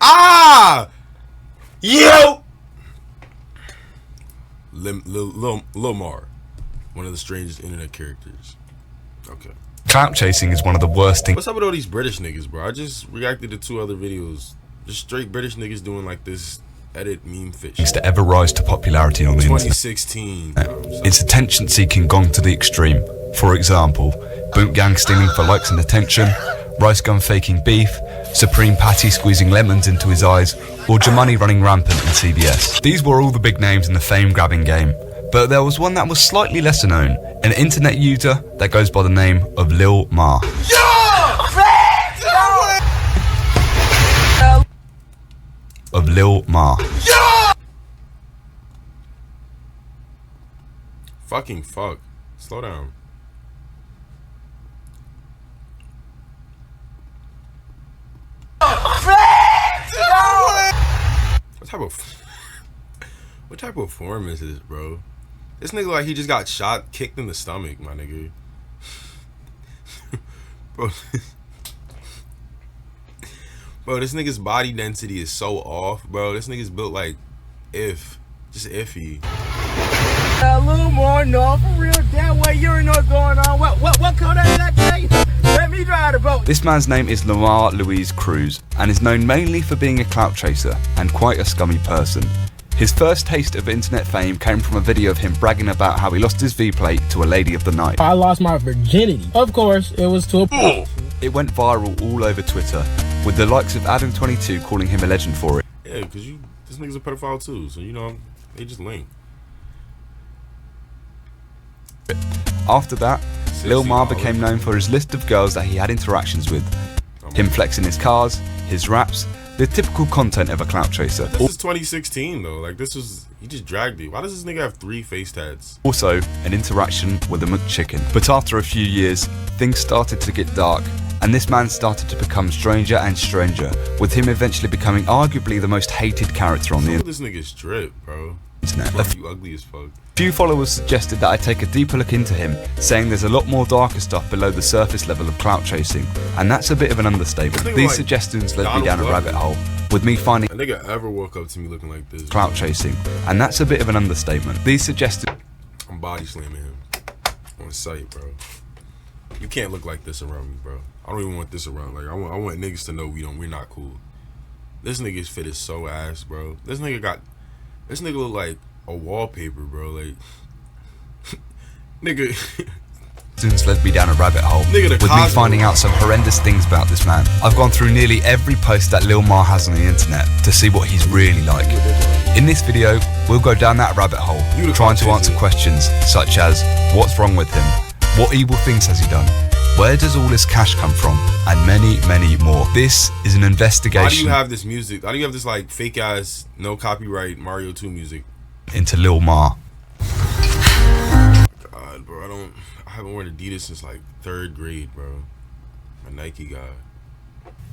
Ah! Yo! Lil Mar. One of the strangest internet characters. Okay. Clout chasing is one of the worst things. What's up with all these British niggas, bro? I just reacted to 2 other videos. Just straight British niggas doing like this edit meme fish. To ever rise to popularity on the internet. 2016. It's attention-seeking gone to the extreme. For example, Boot Gang stealing for likes and attention, Rice Gun faking beef, Supreme Patty squeezing lemons into his eyes, or Jumoney running rampant in CBS. These were all the big names in the fame-grabbing game. But there was one that was slightly lesser known, an internet user that goes by the name of Lil Mar. Of Lil Mar. Fucking fuck. Slow down. What type of form is this, bro? This nigga like he just got shot, kicked in the stomach, my nigga. Bro, this nigga's body density is so off, bro. This nigga's built like just iffy. A little more, no, for real. That way you know what's going on. What code is that, Jay? Let me drive the boat. This man's name is Lamar Louise Cruz and is known mainly for being a clout chaser and quite a scummy person. His first taste of internet fame came from a video of him bragging about how he lost his V-plate to a lady of the night. I lost my virginity. Of course, it was to a... It went viral all over Twitter, with the likes of Adam22 calling him a legend for it. Yeah, because this nigga's a pedophile too, so you know, they just link. After that, Lil Mar became known for his list of girls that he had interactions with, him flexing his cars, his raps, the typical content of a clout chaser. This is 2016 though, like this was, he just dragged it. Why does this nigga have 3 face tats? Also, an interaction with a McChicken. But after a few years, things started to get dark, and this man started to become stranger and stranger, with him eventually becoming arguably the most hated character on the internet. This nigga's drip, bro. You ugly as fuck. Few followers suggested that I take a deeper look into him, saying there's a lot more darker stuff below the surface level of clout chasing, and that's a bit of an understatement. These like suggestions led me down a rabbit hole, with me finding a nigga ever woke up to me looking like this. Clout chasing, and that's a bit of an understatement. These suggestions. I'm body slamming him on sight, bro. You can't look like this around me, bro. I don't even want this around. Like I want niggas to know we're not cool. This nigga's fit is so ass, bro. This nigga look like a wallpaper, bro. Like nigga. Students led me down a rabbit hole, with me finding out some horrendous things about this man. I've gone through nearly every post that Lil Mar has on the internet to see what he's really like. In this video, we'll go down that rabbit hole, trying to answer questions such as, what's wrong with him? What evil things has he done? Where does all this cash come from? And many, many more. This is an investigation. Why do you have this music? Why do you have this like fake ass, no copyright Mario 2 music? Into Lil Mar. God, bro, I haven't worn Adidas since like 3rd grade, bro. My Nike guy.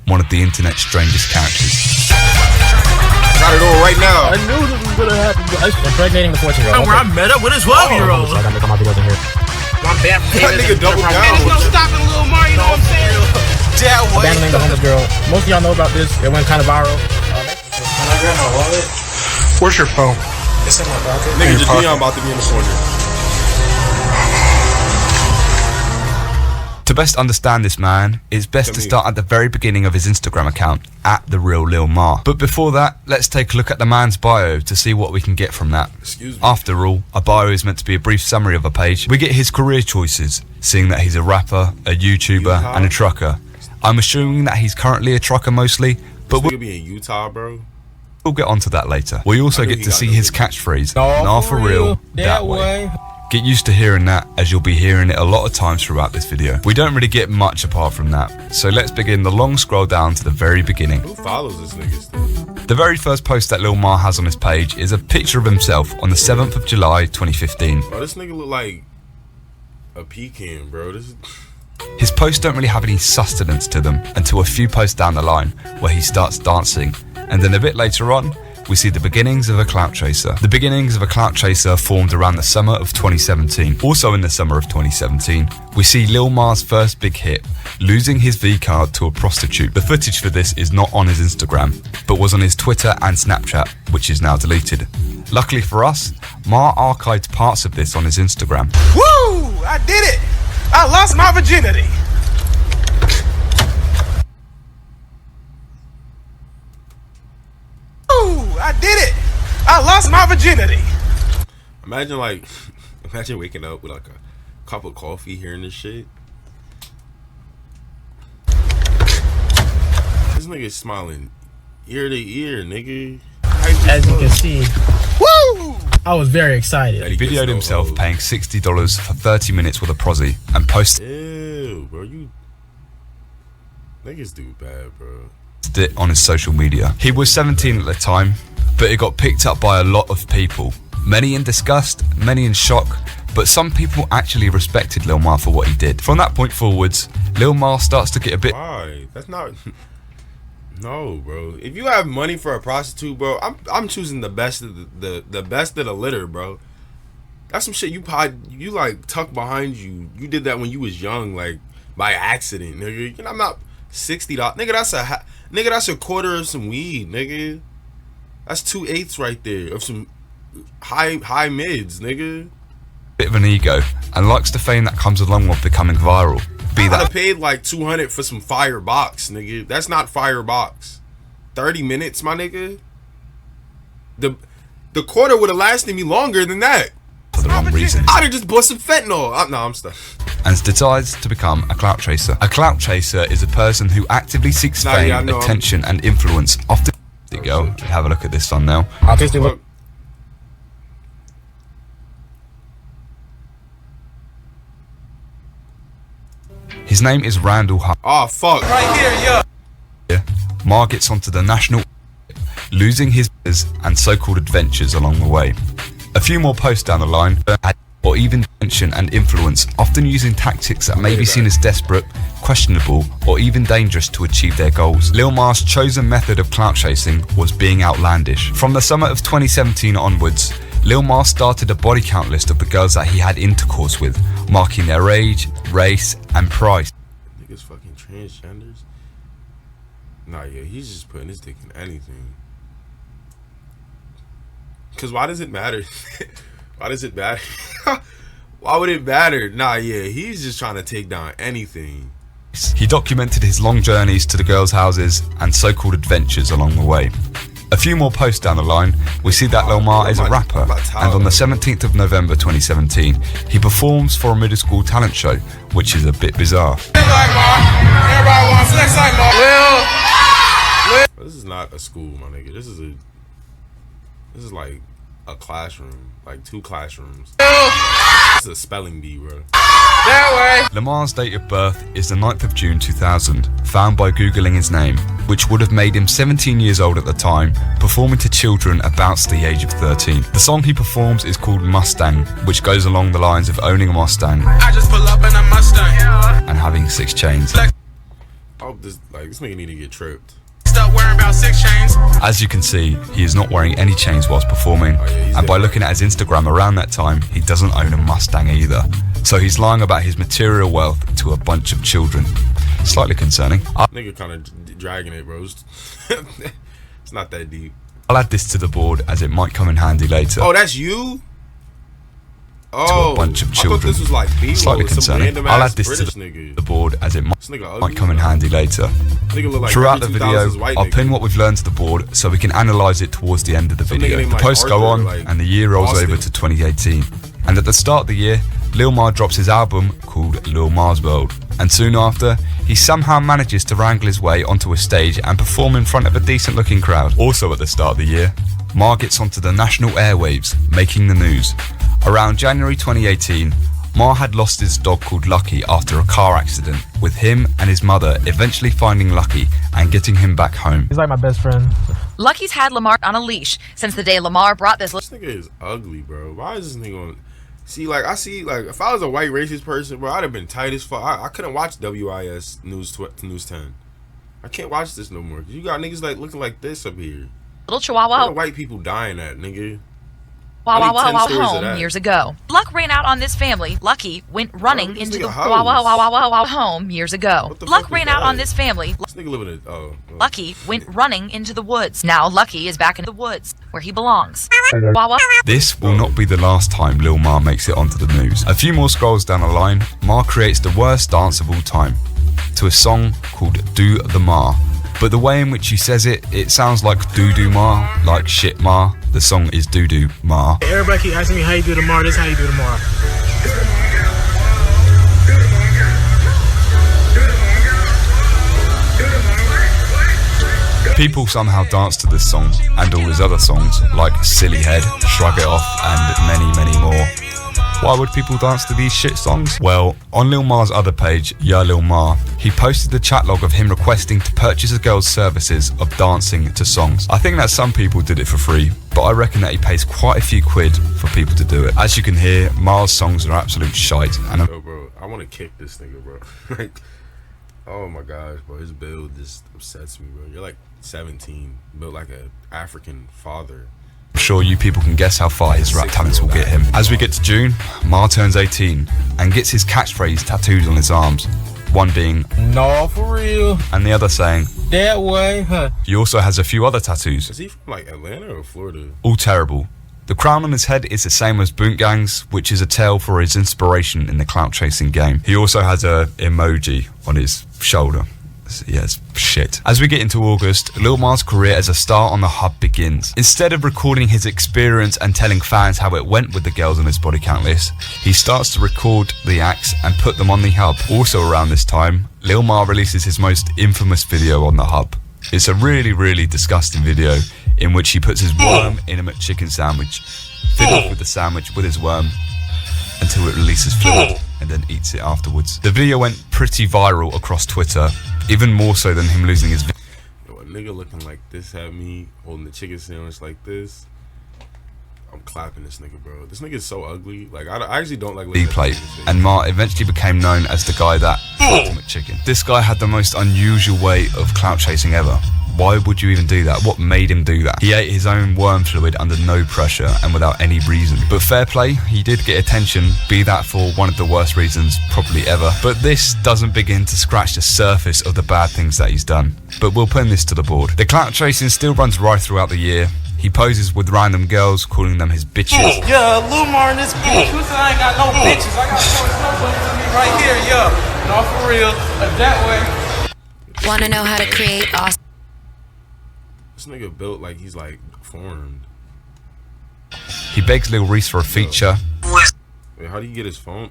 One of the internet's strangest characters. Got it all right now. I knew this was gonna happen. Impregnating the 14-year-old. Where I'm meta with a 12-year-old. I gotta make all my videos in here. I'm bad for that nigga double down. There's no stopping Lil Mar, you know what I'm saying? That way. Abandoning the homeless girl. Most of y'all know about this. It went kind of viral. Can I grab my wallet? Where's your phone? It's in my pocket. Nigga, just Dion about to be in the corner. To best understand this man, it's best to start at the very beginning of his Instagram account, @TheRealLilMar. But before that, let's take a look at the man's bio to see what we can get from that. Excuse me. After all, a bio is meant to be a brief summary of a page. We get his career choices, seeing that he's a rapper, a YouTuber, and a trucker. I'm assuming that he's currently a trucker mostly, but we'll be in Utah, bro. We'll get onto that later. We also get to see his catchphrase, "Nah, for real, that way." Get used to hearing that, as you'll be hearing it a lot of times throughout this video. We don't really get much apart from that, so let's begin the long scroll down to the very beginning. Who follows this nigga still? The very first post that Lil Mar has on his page is a picture of himself on the 7th of July 2015. Bro, this nigga look like a pecan, bro. His posts don't really have any sustenance to them until a few posts down the line, where he starts dancing, and then a bit later on, we see the beginnings of a clout chaser. The beginnings of a clout chaser formed around the summer of 2017. Also in the summer of 2017, we see Lil Mar's first big hit, losing his V-card to a prostitute. The footage for this is not on his Instagram, but was on his Twitter and Snapchat, which is now deleted. Luckily for us, Mar archived parts of this on his Instagram. Woo! I did it! I lost my virginity. Woo! I did it! I lost my virginity. Imagine waking up with like a cup of coffee, hearing this shit. This nigga's smiling ear to ear, nigga. As you can see, woo! I was very excited. He videoed himself paying $60 for 30 minutes with a prosy and posted Ew, bro, you niggas do bad, bro. it on his social media. He was 17 at the time, but it got picked up by a lot of people. Many in disgust, many in shock, but some people actually respected Lil Mar for what he did. From that point forwards, Lil Mar starts to get a bit... Why? That's not... No, bro. If you have money for a prostitute, bro, I'm choosing the best of the best of the litter, bro. That's some shit you like tuck behind you. You did that when you was young, like by accident, nigga. You know, I'm not $60. Nigga, that's a quarter of some weed, nigga. That's 2/8 right there of some high mids, nigga. Bit of an ego and likes the fame that comes along with becoming viral. I would have paid like $200 for some fire box, nigga. That's not fire box. 30 minutes, my nigga. The quarter would have lasted me longer than that. For the wrong reasons. I'd have just bought some fentanyl. No, I'm stuck. And decides to become a clout chaser. A clout chaser is a person who actively seeks fame, attention, and influence. Often, there you go. Have a look at this thumbnail. Look. His name is Randall Hunt. Oh fuck! Right here, yeah. Mar gets onto the national, losing his and so-called adventures along the way. A few more posts down the line, or even attention and influence, often using tactics that may be seen as desperate, questionable, or even dangerous to achieve their goals. Lil Mar's chosen method of clout chasing was being outlandish. From the summer of 2017 onwards, Lil Mar started a body count list of the girls that he had intercourse with, marking their age, race, and price. Niggas fucking transgenders? Nah, yeah, he's just putting his dick in anything. Cause why does it matter? Why does it matter? Why would it matter? Nah, yeah, he's just trying to take down anything. He documented his long journeys to the girls' houses and so-called adventures along the way. A few more posts down the line, we see that Lil Mar is a rapper, and on the 17th of November 2017, he performs for a middle school talent show, which is a bit bizarre. This is not a school, my nigga. This is like a classroom, like 2 classrooms. This is a spelling bee, bro. Lil Mar's date of birth is the 9th of June 2000, found by googling his name, which would have made him 17 years old at the time, performing to children about the age of 13. The song he performs is called Mustang, which goes along the lines of owning a Mustang I just pull up in a Mustang. and having 6 chains. Oh, this nigga need to get tripped. Stop wearing about 6 chains. As you can see, he is not wearing any chains whilst performing, and by looking at his Instagram around that time, he doesn't own a Mustang either. So he's lying about his material wealth to a bunch of children. Slightly concerning. Nigga kind of dragging it, bro. It's not that deep. I'll add this to the board as it might come in handy later. Oh, that's you? Oh, to a bunch of I children. thought this was like B-roll, Slightly some concerning. random I'll ass add this British to nigga. the board as it This nigga ugly, might come in bro. handy later. Nigga look like Throughout the 2000s video, white I'll nigga. pin what we've learned to the board so we can analyse it towards the end of the Some nigga video. named The like posts go Arthur, on like and the year rolls Austin. over to 2018. And at the start of the year, Lil Mar drops his album called Lil Mar's World. And soon after, he somehow manages to wrangle his way onto a stage and perform in front of a decent looking crowd. Also at the start of the year, Mar gets onto the national airwaves, making the news. Around January 2018, Mar had lost his dog called Lucky after a car accident, with him and his mother eventually finding Lucky and getting him back home. He's like my best friend. Lucky's had Lamar on a leash since the day Lamar brought this. This nigga is ugly, bro. Why is this nigga on? See, like, if I was a white racist person, bro, I'd have been tight as fuck. I couldn't watch WIS News 10. I can't watch this no more. 'Cause you got niggas like looking like this up here. little chihuahua Where white people dying at, nigga? home years ago. Luck ran out on this family. Lucky went running into the home years ago. Luck ran out on this family. This nigga living in Lucky went running into the woods. Now Lucky is back in the woods where he belongs. This will not be the last time Lil Ma makes it onto the news. A few more scrolls down the line, Ma creates the worst dance of all time to a song called Do the Ma. But the way in which he says it, it sounds like doo-doo ma, like shit ma. The song is doo-doo ma. Everybody keep asking me how you do tomorrow. This is how you do tomorrow. People somehow dance to this song and all his other songs, like Silly Head, Shrug It Off, and many, many more. Why would people dance to these shit songs? Well, on Lil Ma's other page, Ya Lil Ma, he posted the chat log of him requesting to purchase a girl's services of dancing to songs. I think that some people did it for free, but I reckon that he pays quite a few quid for people to do it. As you can hear, Ma's songs are absolute shite. And yo, bro, I want to kick this nigga, bro. Like, oh my gosh, bro, his build just upsets me, bro. You're like 17, built like an African father. I'm sure you people can guess how far his rap talents will get him. As we get to June, Ma turns 18 and gets his catchphrase tattooed on his arms. One being, No, for real. and the other saying, That way, huh? he also has a few other tattoos, Is he from like Atlanta or Florida? all terrible. The crown on his head is the same as Boont Gang's, which is a tale for his inspiration in the clout chasing game. He also has a emoji on his shoulder. Yeah, it's shit. As we get into August, Lil Ma's career as a star on the Hub begins. Instead of recording his experience and telling fans how it went with the girls on his body count list, he starts to record the acts and put them on the Hub. Also around this time, Lil Ma releases his most infamous video on the Hub. It's a really, really disgusting video in which he puts his worm in a McChicken sandwich, fiddles with the sandwich with his worm until it releases fluid, and then eats it afterwards. The video went pretty viral across Twitter, even more so than him losing his Yo, a nigga looking like this at me, holding the chicken sandwich like this. I'm clapping this nigga, bro. This nigga is so ugly. Like, I actually don't like looking at plate, this nigga's face. and Ma eventually became known as the guy that ultimate chicken. This guy had the most unusual way of clout chasing ever. Why would you even do that? What made him do that? He ate his own worm fluid under no pressure and without any reason. But fair play, he did get attention, be that for one of the worst reasons probably ever. But this doesn't begin to scratch the surface of the bad things that he's done. But we'll pin this to the board. The clout chasing still runs right throughout the year. He poses with random girls, calling them his bitches. Yeah, Lil Mar in this bitch. Who said I ain't got no bitches? I got somebody to me right here, yeah. No, for real. That way. Want to know how to create awesome? This nigga built like he's like formed. He begs Lil Reese for a feature. Wait, how do you get his phone?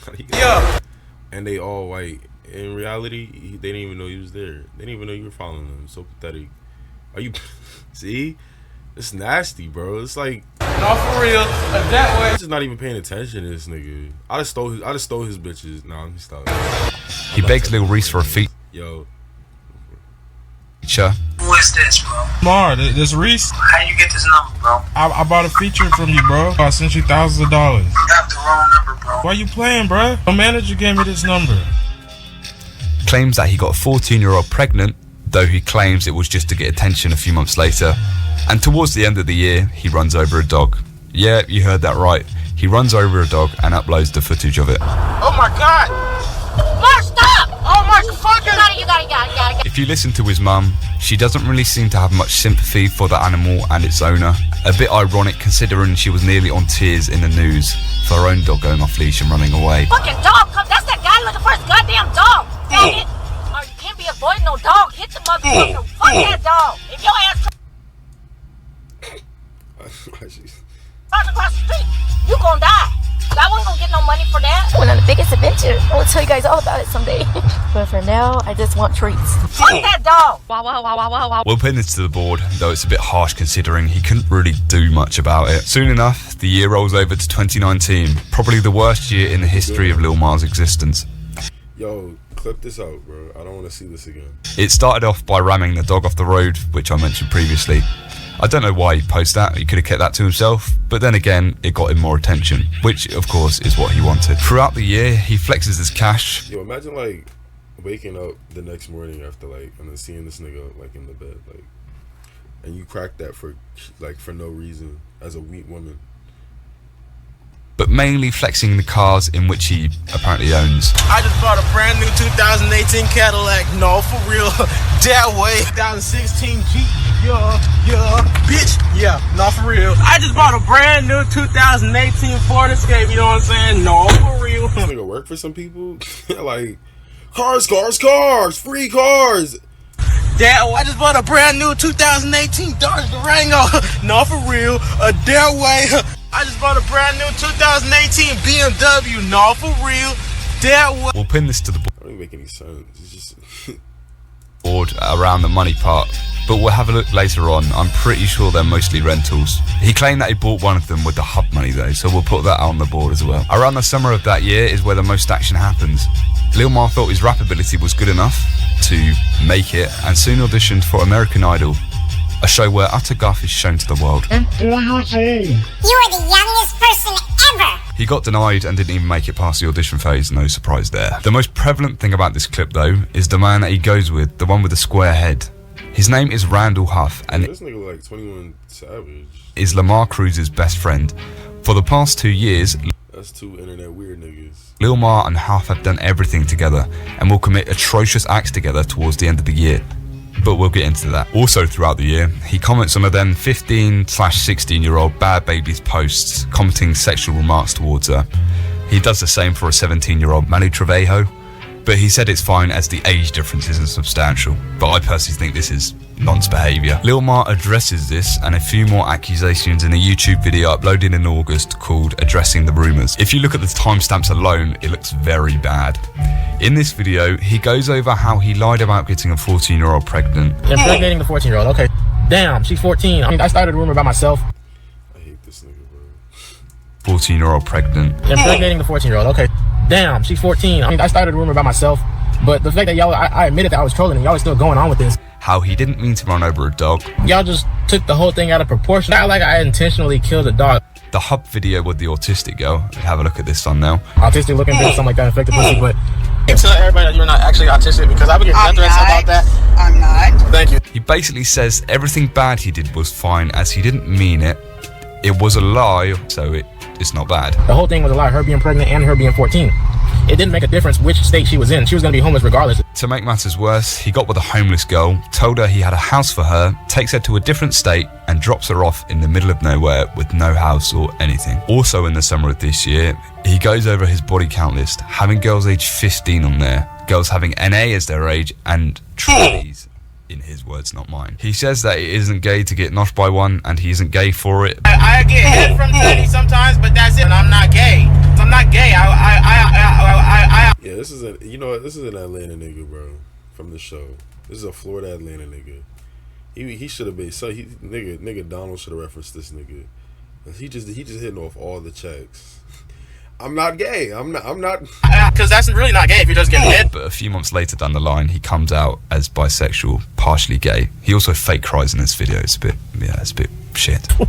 How do you get Yeah. And they all white. In reality, they didn't even know he was there. They didn't even know you were following them. So pathetic. Are you? See, it's nasty, bro. It's like, No, for real. That way. I'm just not even paying attention to this nigga. I just stole his bitches. Nah, let me stop. He begs Lil Reese for a feature. Yo, Who is this, bro? Mar, this Reese. How you get this number, bro? I bought a feature from you, bro. I sent you thousands of dollars. You have the wrong number, bro. Why you playing, bro? My manager gave me this number. Claims that he got a 14-year-old pregnant, though he claims it was just to get attention a few months later. And towards the end of the year, he runs over a dog. Yeah, you heard that right. He runs over a dog and uploads the footage of it. Oh my god. Mark, stop! Oh my fucking. You got it. If you listen to his mum, she doesn't really seem to have much sympathy for the animal and its owner. A bit ironic considering she was nearly on tears in the news for her own dog going off leash and running away. Fucking dog, come. That's that guy looking for his goddamn dog. Dang it. Oh, you can't be avoiding no dog. Hit the motherfucker. Fuck that dog. If your ass cross across the street, you gonna die. I wasn't gonna get no money for that. Went on the biggest adventure. I will tell you guys all about it someday. But for now, I just want treats. Fuck that dog. Wow. We'll pin this to the board, though it's a bit harsh considering he couldn't really do much about it. Soon enough, the year rolls over to 2019, probably the worst year in the history of Lil Ma's existence. yo, clip this out, bro. I don't want to see this again. It started off by ramming the dog off the road, which I mentioned previously. I don't know why he posted that, he could have kept that to himself, but then again, it got him more attention, which of course is what he wanted. Throughout the year, he flexes his cash. Yo, imagine like waking up the next morning after like, and then seeing this nigga like in the bed, like, and you crack that for no reason as a weak woman. But mainly flexing the cars in which he apparently owns. I just bought a brand new 2018 Cadillac. No, for real. That way. 2016 Jeep. Yeah, bitch. Yeah, no, for real. I just bought a brand new 2018 Ford Escape. You know what I'm saying? No, for real. This nigga work for some people? Like, cars, free cars. That way. I just bought a brand new 2018 Dodge Durango. No, for real. That way. I just bought a brand new 2018 BMW. No, for real. That way. We'll pin this to the That don't even make any sense. It's just board around the money part, but we'll have a look later on. I'm pretty sure they're mostly rentals. He claimed that he bought one of them with the hub money though, so we'll put that on the board as well. Around the summer of that year is where the most action happens. Lil Mar thought his rap ability was good enough to make it, and soon auditioned for American Idol, a show where utter guff is shown to the world. I'm 4 years old. You are the youngest person ever. He got denied and didn't even make it past the audition phase, no surprise there. The most prevalent thing about this clip though is the man that he goes with, the one with the square head. His name is Randall Huff, and this nigga like 21 Savage is Lamar Cruz's best friend. For the past 2 years, that's two internet weird niggas. Lil Mar and Huff have done everything together and will commit atrocious acts together towards the end of the year. But we'll get into that. Also throughout the year, he comments on a then 15/16-year-old bad baby's posts, commenting sexual remarks towards her. He does the same for a 17-year-old Manu Trevejo, but he said it's fine as the age difference isn't substantial. But I personally think this is nonce behaviour. Lil Mar addresses this and a few more accusations in a YouTube video uploaded in August called Addressing the Rumours. If you look at the timestamps alone, it looks very bad. In this video, he goes over how he lied about getting a 14-year-old pregnant. Impregnating the 14-year-old, okay. Damn, she's 14. I mean, I started a rumor by myself. I hate this nigga, bro. 14-year-old pregnant. Impregnating the 14-year-old, okay. Damn, she's 14. I mean, I started a rumor by myself. But the fact that y'all, I admitted that I was trolling and y'all are still going on with this. How he didn't mean to run over a dog. Y'all just took the whole thing out of proportion. Not like I intentionally killed a dog. The hub video with the autistic girl. Have a look at this thumbnail. Autistic looking bitch, something like that, infected pussy, but tell everybody that you're not actually autistic because I would get death threats about that. I'm not. Thank you. He basically says everything bad he did was fine as he didn't mean it. It was a lie, so it's not bad. The whole thing was a lie, her being pregnant and her being 14. It didn't make a difference which state she was in. She was going to be homeless regardless. To make matters worse, he got with a homeless girl, told her he had a house for her, takes her to a different state and drops her off in the middle of nowhere with no house or anything. Also in the summer of this year, he goes over his body count list, having girls aged 15 on there, girls having NA as their age, and trannies. In his words, not mine. He says that it isn't gay to get noshed by one, and he isn't gay for it. I get head from trannies sometimes, but that's it. And I'm not gay. I'm not gay. Yeah, this is a, you know what? This is an Atlanta nigga, bro. From the show. This is a Florida Atlanta nigga. He should have been nigga Donald should have referenced this nigga. He just hitting off all the checks. I'm not gay. I'm not. Because that's really not gay if you're just getting head. But a few months later down the line, he comes out as bisexual, partially gay. He also fake cries in this video. It's a bit shit. I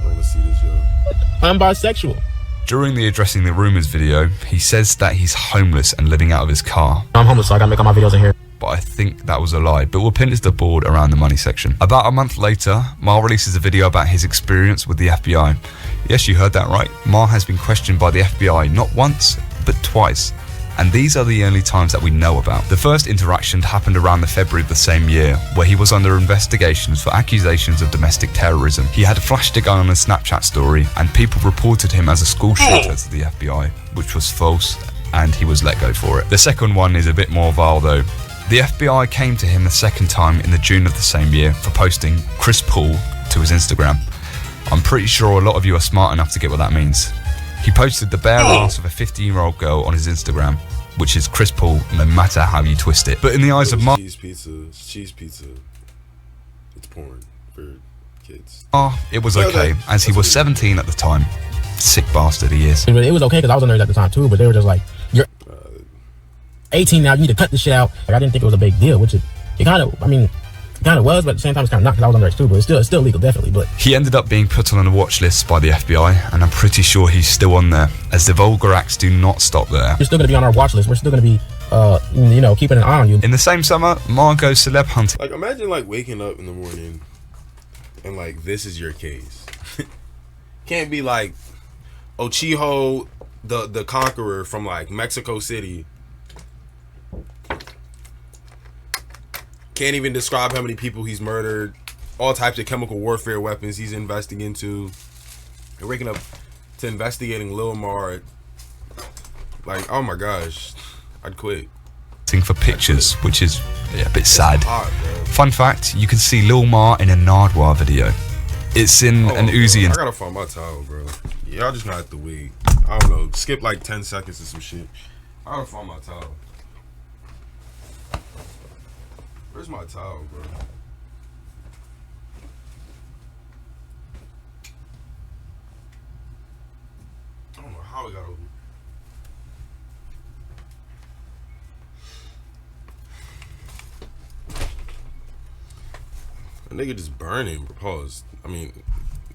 want to see this, yo. I'm bisexual. During the Addressing the Rumours video, he says that he's homeless and living out of his car. I'm homeless, so I gotta make all my videos in here. But I think that was a lie, but we'll pin this to the board around the money section. About a month later, Mar releases a video about his experience with the FBI. Yes, you heard that right. Mar has been questioned by the FBI not once, but twice. And these are the only times that we know about. The first interaction happened around the February of the same year, where he was under investigations for accusations of domestic terrorism. He had flashed a gun on a Snapchat story, and people reported him as a school shooter to the FBI, which was false, and he was let go for it. The second one is a bit more vile though. The FBI came to him the second time in the June of the same year for posting Chris Paul to his Instagram. I'm pretty sure a lot of you are smart enough to get what that means. He posted the bare ass of a 15-year-old girl on his Instagram, which is Chris Paul no matter how you twist it. But in the eyes of Mar, cheese pizza. It's porn for kids. It was okay, as he was 17 at the time. Sick bastard he is. It was okay because I was underage at the time too, but they were just like, you're 18 now, you need to cut this shit out. Like, I didn't think it was a big deal, which it kind of, I mean, it kind of was, but at the same time it's kind of not because I was underage too, but it's still legal, definitely. But he ended up being put on a watch list by the FBI, and I'm pretty sure he's still on there, as the vulgar acts do not stop there. You're still going to be on our watch list. We're still going to be you know, keeping an eye on you. In the same summer, Ma goes celeb hunting. Like, imagine like waking up in the morning and like this is your case. Can't be like Ochiho the Conqueror from like Mexico City. Can't even describe how many people he's murdered. All types of chemical warfare weapons he's investing into. You're waking up to investigating Lil Mar. Like, oh my gosh, I'd quit. For pictures, which is a bit sad. Hot, Fun fact, you can see Lil Mar in a Nardwuar video. It's in an Uzi. I gotta find my towel, bro. Y'all just gonna have to wait. I don't know, skip like 10 seconds or some shit. I gotta find my towel. Where's my towel, bro? I don't know how it got over here. A nigga just burning. Pause. I mean,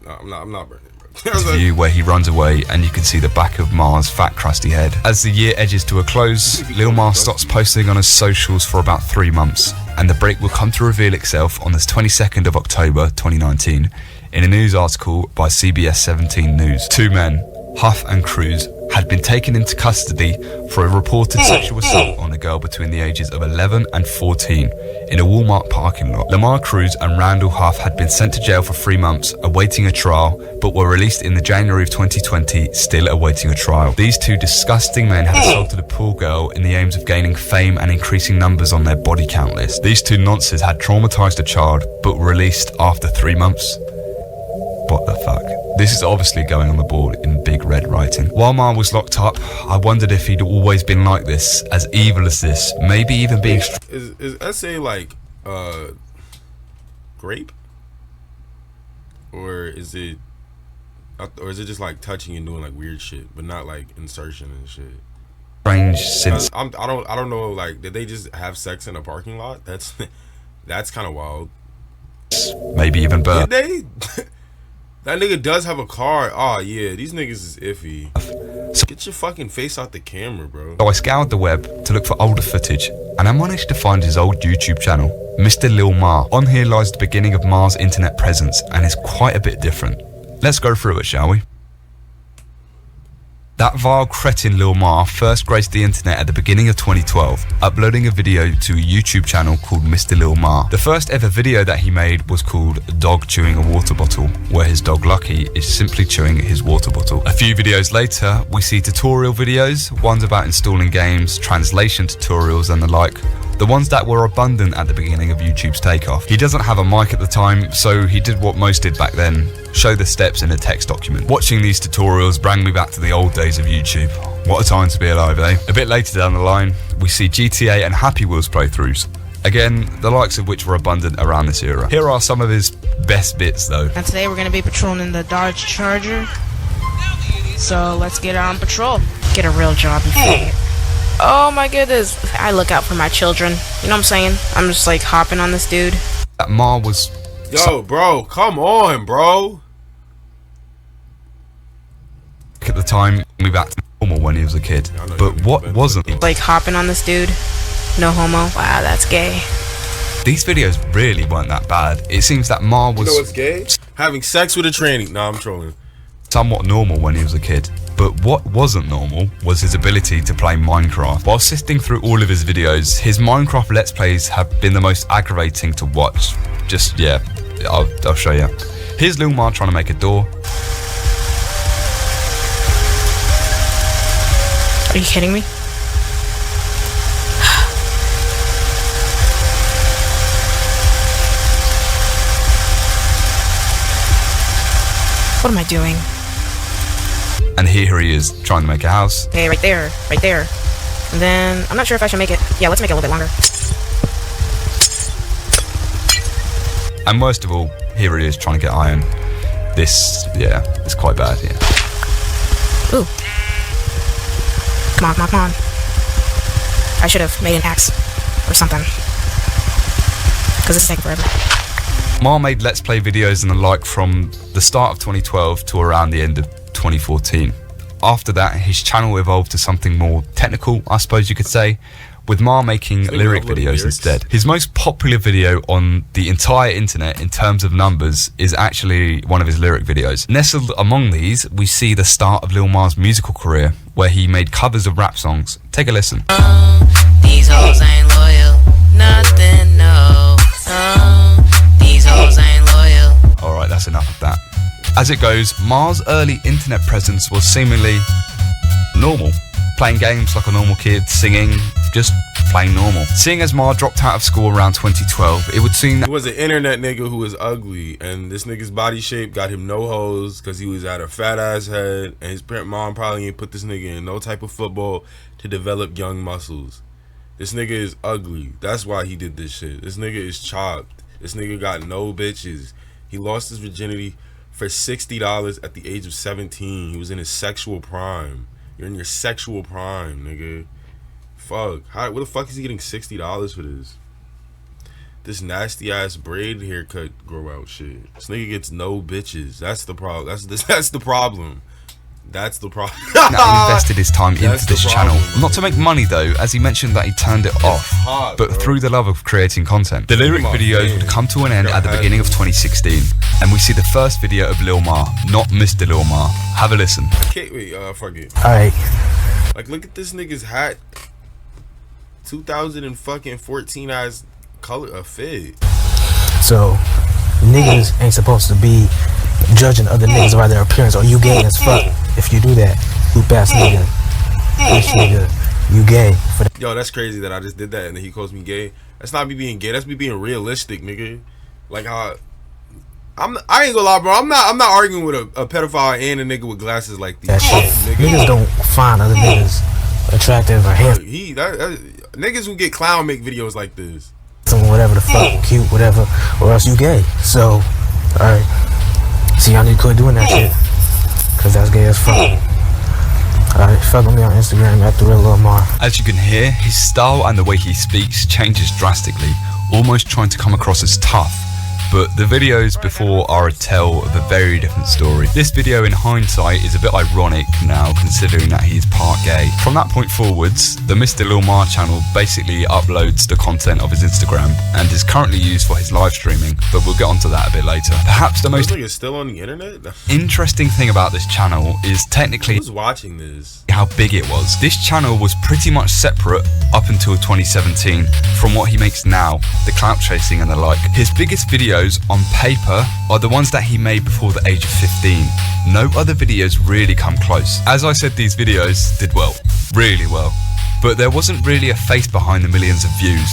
no, I'm not burning, bro. View where he runs away, and you can see the back of Mar's fat, crusty head. As the year edges to a close, Lil Mar stops posting on his socials for about 3 months, and the break will come to reveal itself on the 22nd of October 2019 in a news article by CBS 17 News. 2 men, Huff and Cruz, had been taken into custody for a reported sexual assault on a girl between the ages of 11 and 14 in a Walmart parking lot. Lamar Cruz and Randall Huff had been sent to jail for 3 months, awaiting a trial, but were released in the January of 2020, still awaiting a trial. These 2 disgusting men had assaulted a poor girl in the aims of gaining fame and increasing numbers on their body count list. These 2 nonces had traumatized a child, but were released after 3 months. What the fuck? This is obviously going on the board in big red writing. While Mar was locked up, I wondered if he'd always been like this, as evil as this, maybe even being... Is essay like, grape? Or is it just like touching and doing like weird shit, but not like insertion and shit? Strange since... I don't know, like, did they just have sex in a parking lot? That's kind of wild. Maybe even birth. Did they? That nigga does have a car. Oh yeah, these niggas is iffy. So get your fucking face out the camera, bro. So I scoured the web to look for older footage, and I managed to find his old YouTube channel, Mr. Lil Mar. On here lies the beginning of Mar's internet presence, and is quite a bit different. Let's go through it, shall we? That vile cretin Lil Mar first graced the internet at the beginning of 2012, uploading a video to a YouTube channel called Mr. Lil Mar. The first ever video that he made was called Dog Chewing a Water Bottle, where his dog Lucky is simply chewing his water bottle. A few videos later, we see tutorial videos, ones about installing games, translation tutorials and the like. The ones that were abundant at the beginning of YouTube's takeoff. He doesn't have a mic at the time, so he did what most did back then, show the steps in a text document. Watching these tutorials brought me back to the old days of YouTube. What a time to be alive, eh? A bit later down the line, we see GTA and Happy Wheels playthroughs. Again, the likes of which were abundant around this era. Here are some of his best bits though. And today we're going to be patrolling the Dodge Charger. So let's get on patrol. Get a real job before. Oh my goodness, I look out for my children. You know what I'm saying? I'm just like hopping on this dude. That Mar was... Yo, bro, come on, bro. At the time, we back to normal when he was a kid. But what wasn't? Like hopping on this dude. No homo. Wow, that's gay. These videos really weren't that bad. It seems that Mar was... You know what's gay? Having sex with a tranny. Nah, I'm trolling. Somewhat normal when he was a kid. But what wasn't normal was his ability to play Minecraft. While sifting through all of his videos, his Minecraft Let's Plays have been the most aggravating to watch. Just, yeah, I'll show you. Here's Lil Mar trying to make a door. Are you kidding me? What am I doing? And here he is, trying to make a house. Okay, right there. And then, I'm not sure if I should make it. Yeah, let's make it a little bit longer. And most of all, here he is trying to get iron. This, yeah, it's quite bad, yeah. Ooh. Come on. I should have made an axe or something. Because this is taking forever. Mar made Let's Play videos and the like from the start of 2012 to around the end of 2014. After that, his channel evolved to something more technical, I suppose you could say, with Ma making lyric videos instead. His most popular video on the entire internet in terms of numbers is actually one of his lyric videos. Nestled among these, we see the start of Lil Ma's musical career, where he made covers of rap songs. Take a listen. These hoes ain't loyal, nothing, no. These hoes ain't loyal. Alright, that's enough of that. As it goes, Ma's early internet presence was seemingly normal. Playing games like a normal kid, singing, just plain normal. Seeing as Ma dropped out of school around 2012, it would seem that he was an internet nigga who was ugly, and this nigga's body shape got him no hoes because he was at a fat ass head, and his mom probably ain't put this nigga in no type of football to develop young muscles. This nigga is ugly. That's why he did this shit. This nigga is chopped. This nigga got no bitches. He lost his virginity for $60 at the age of 17. He was in his sexual prime. You're in your sexual prime, nigga. Fuck. What the fuck is he getting $60 for this? This nasty ass braid haircut grow out shit. This nigga gets no bitches. That's the problem. That's the problem. That's the problem. Now he invested his time into this channel. Not to make money though, as he mentioned that he turned it off, but through the love of creating content. The lyric videos would come to an end at the beginning of 2016, and we see the first video of Lil Ma, not Mr. Lil Ma. Have a listen. Okay, wait, fuck it. Alright. Like, look at this nigga's hat. 2014 ass color fit. So, niggas ain't supposed to be judging other niggas by their appearance, or you gay as fuck. If you do that, hoop ass nigga, bitch nigga, you gay. Yo, that's crazy that I just did that and then he calls me gay. That's not me being gay. That's me being realistic, nigga. Like how I ain't gonna lie, bro. I'm not arguing with a pedophile and a nigga with glasses like these. That shit. Niggas don't find other niggas attractive or handsome. Niggas who get clown make videos like this. Whatever the fuck, cute, whatever, or else you gay. So, alright. See, y'all need to quit doing that shit, cause that's gay as fuck. Alright, follow me on Instagram at @TheRealLilMar. As you can hear, his style and the way he speaks changes drastically, almost trying to come across as tough. But the videos before are a tell of a very different story. This video in hindsight is a bit ironic now, considering that he is part gay. From that point forwards, the Mr. Lil Ma channel basically uploads the content of his Instagram and is currently used for his live streaming, but we'll get onto that a bit later. Perhaps the most still on the internet? interesting thing about this channel is technically who's watching this? How big it was. This channel was pretty much separate up until 2017 from what he makes now, the clout chasing and the like. His biggest videos on paper are the ones that he made before the age of 15. No other videos really come close. As I said, these videos did well, really well, but there wasn't really a face behind the millions of views.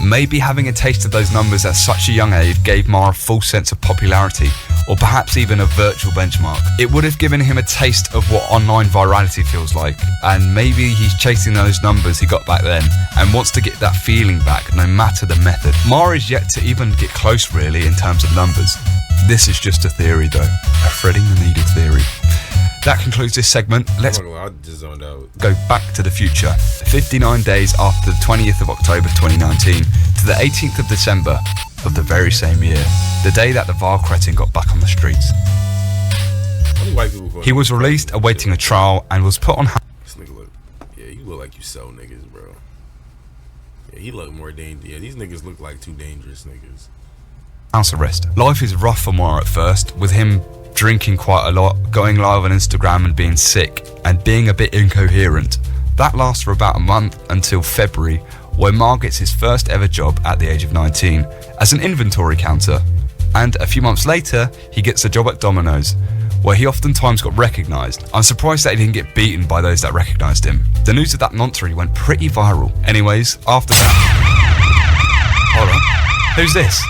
Maybe having a taste of those numbers at such a young age gave Ma a full sense of popularity, or perhaps even a virtual benchmark. It would have given him a taste of what online virality feels like, and maybe he's chasing those numbers he got back then and wants to get that feeling back no matter the method. Ma is yet to even get close really in terms of numbers. This is just a theory though, a threading the needle theory. That concludes this segment. Let's go back to the future. 59 days after the 20th of October 2019 to the 18th of December of the very same year, the day that the vile cretin got back on the streets. He was released awaiting a trial and was put on This nigga look, yeah, you look like you sell niggas, bro. Yeah, he look more dangerous. Yeah, these niggas look like two dangerous niggas. house arrest. Life is rough for Moore at first, with him drinking quite a lot, going live on Instagram and being sick, and being a bit incoherent. That lasts for about a month until February, where Mar gets his first ever job at the age of 19 as an inventory counter. And a few months later, he gets a job at Domino's, where he oftentimes got recognised. I'm surprised that he didn't get beaten by those that recognised him. The news of that noncery went pretty viral. Anyways, after that... Hold on. Who's this?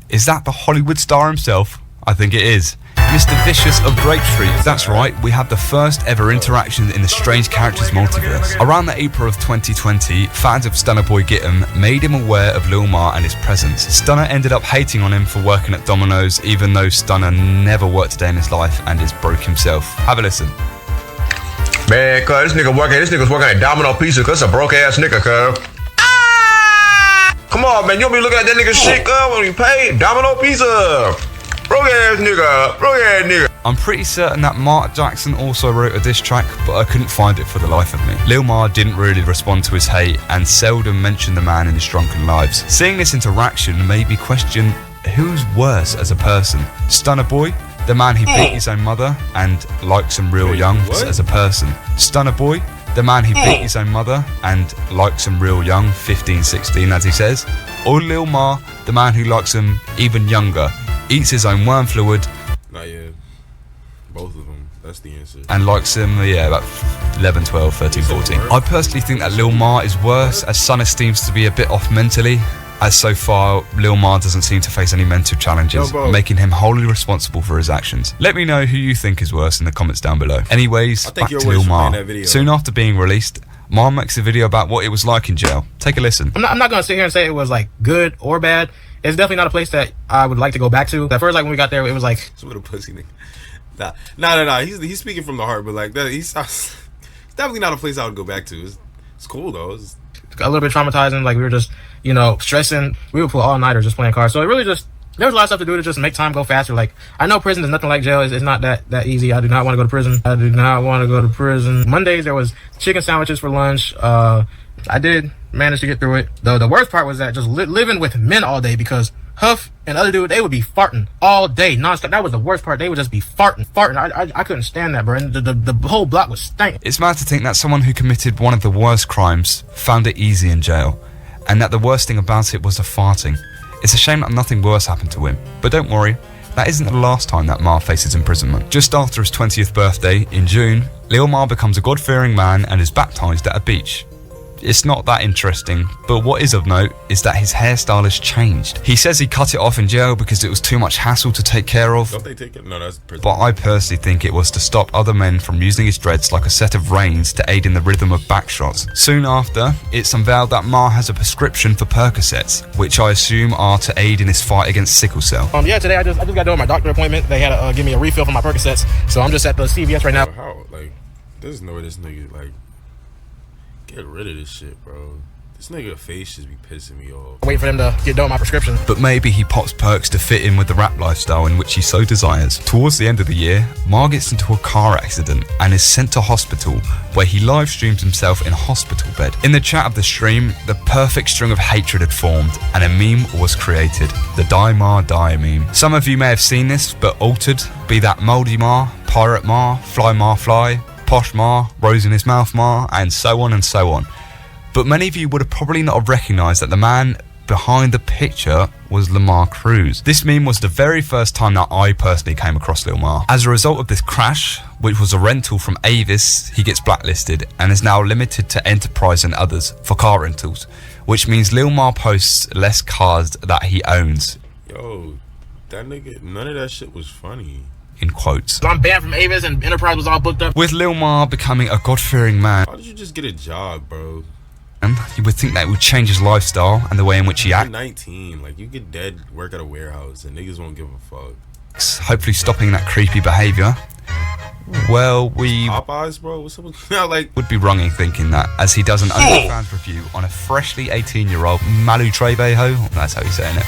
Is that the Hollywood star himself? I think it is. Mr. Vicious of Grape Street. That's right, we have the first ever interaction in the Strange Characters multiverse. Around the April of 2020, fans of Stunner Boy Git'em made him aware of Lil Ma and his presence. Stunner ended up hating on him for working at Domino's, even though Stunner never worked a day in his life and is broke himself. Have a listen. Man, cuz this nigga's working at Domino Pizza cuz it's a broke ass nigga, cuz. Come on, man, you don't be looking at that nigga shit, cuz, when you pay Domino Pizza. Broke ass nigga. I'm pretty certain that Mark Jackson also wrote a diss track, but I couldn't find it for the life of me. Lil Ma didn't really respond to his hate and seldom mentioned the man in his drunken lives. Seeing this interaction made me question who's worse as a person. Stunner Boy, the man who beat his own mother and likes him real young as a person. Stunner Boy, the man who beat his own mother and likes him real young, 15, 16 as he says. Or Lil Ma, the man who likes him even younger, eats his own worm fluid. Not yet. Both of them. That's the answer. And likes him, about 11, 12, 13, 14. I personally think that Lil Ma is worse, as Stunner seems to be a bit off mentally, as so far Lil Ma doesn't seem to face any mental challenges, making him wholly responsible for his actions. Let me know who you think is worse in the comments down below. Anyways, back to Lil Ma. Soon after being released, Ma makes a video about what it was like in jail. Take a listen. I'm not gonna sit here and say it was like good or bad. It's definitely not a place that I would like to go back to. At first, like when we got there, it was like some little pussy nigga. Nah. He's speaking from the heart, but like that, it's definitely not a place I would go back to. It's cool though. It's a little bit traumatizing. Like we were just, stressing. We would pull all-nighters just playing cards. So it really just, there was a lot of stuff to do to just make time go faster. Like I know prison is nothing like jail. It's not that easy. I do not want to go to prison. Mondays there was chicken sandwiches for lunch. I did manage to get through it. Though the worst part was that just living with men all day, because Huff and other dude, they would be farting all day nonstop. That was the worst part. They would just be farting. I couldn't stand that, bro. And the whole block was stank. It's mad to think that someone who committed one of the worst crimes found it easy in jail, and that the worst thing about it was the farting. It's a shame that nothing worse happened to him. But don't worry, that isn't the last time that Ma faces imprisonment. Just after his 20th birthday, in June, Lil Ma becomes a God-fearing man and is baptized at a beach. It's not that interesting, but what is of note is that his hairstyle has changed. He says he cut it off in jail because it was too much hassle to take care of. Don't they take it? No, that's prison. But I personally think it was to stop other men from using his dreads like a set of reins to aid in the rhythm of backshots. Soon after, it's unveiled that Ma has a prescription for Percocets, which I assume are to aid in his fight against sickle cell. Yeah, today I just got done with my doctor appointment. They had to give me a refill for my Percocets, so I'm just at the CVS right now. How? Like, there's no way this nigga, like, get rid of this shit, bro. This nigga face just be pissing me off. Waiting for them to get done with my prescription. But maybe he pops perks to fit in with the rap lifestyle in which he so desires. Towards the end of the year, Ma gets into a car accident and is sent to hospital, where he live streams himself in a hospital bed. In the chat of the stream, the perfect string of hatred had formed and a meme was created. The Die Ma Die meme. Some of you may have seen this, but altered, be that Moldy Ma, Pirate Ma, Fly, Posh Ma, Rose in his mouth Ma, and so on and so on. But many of you would have probably not have recognised that the man behind the picture was Lamar Cruz. This meme was the very first time that I personally came across Lil Ma. As a result of this crash, which was a rental from Avis, he gets blacklisted and is now limited to Enterprise and others for car rentals, which means Lil Ma posts less cars that he owns. Yo, that nigga, none of that shit was funny. In quotes. I'm banned from Avis and Enterprise was all booked up. With Lil Ma becoming a God-fearing man. Why did you just get a job, bro? You would think that it would change his lifestyle and the way in which he acts. You're 19, like you get dead, work at a warehouse, and niggas won't give a fuck. Hopefully stopping that creepy behaviour. Well, we Popeyes, bro. What's up with now? Like, would be wrong in thinking that, as he does an OnlyFans review on a freshly 18-year-old Malu Trevejo, that's how he's saying it,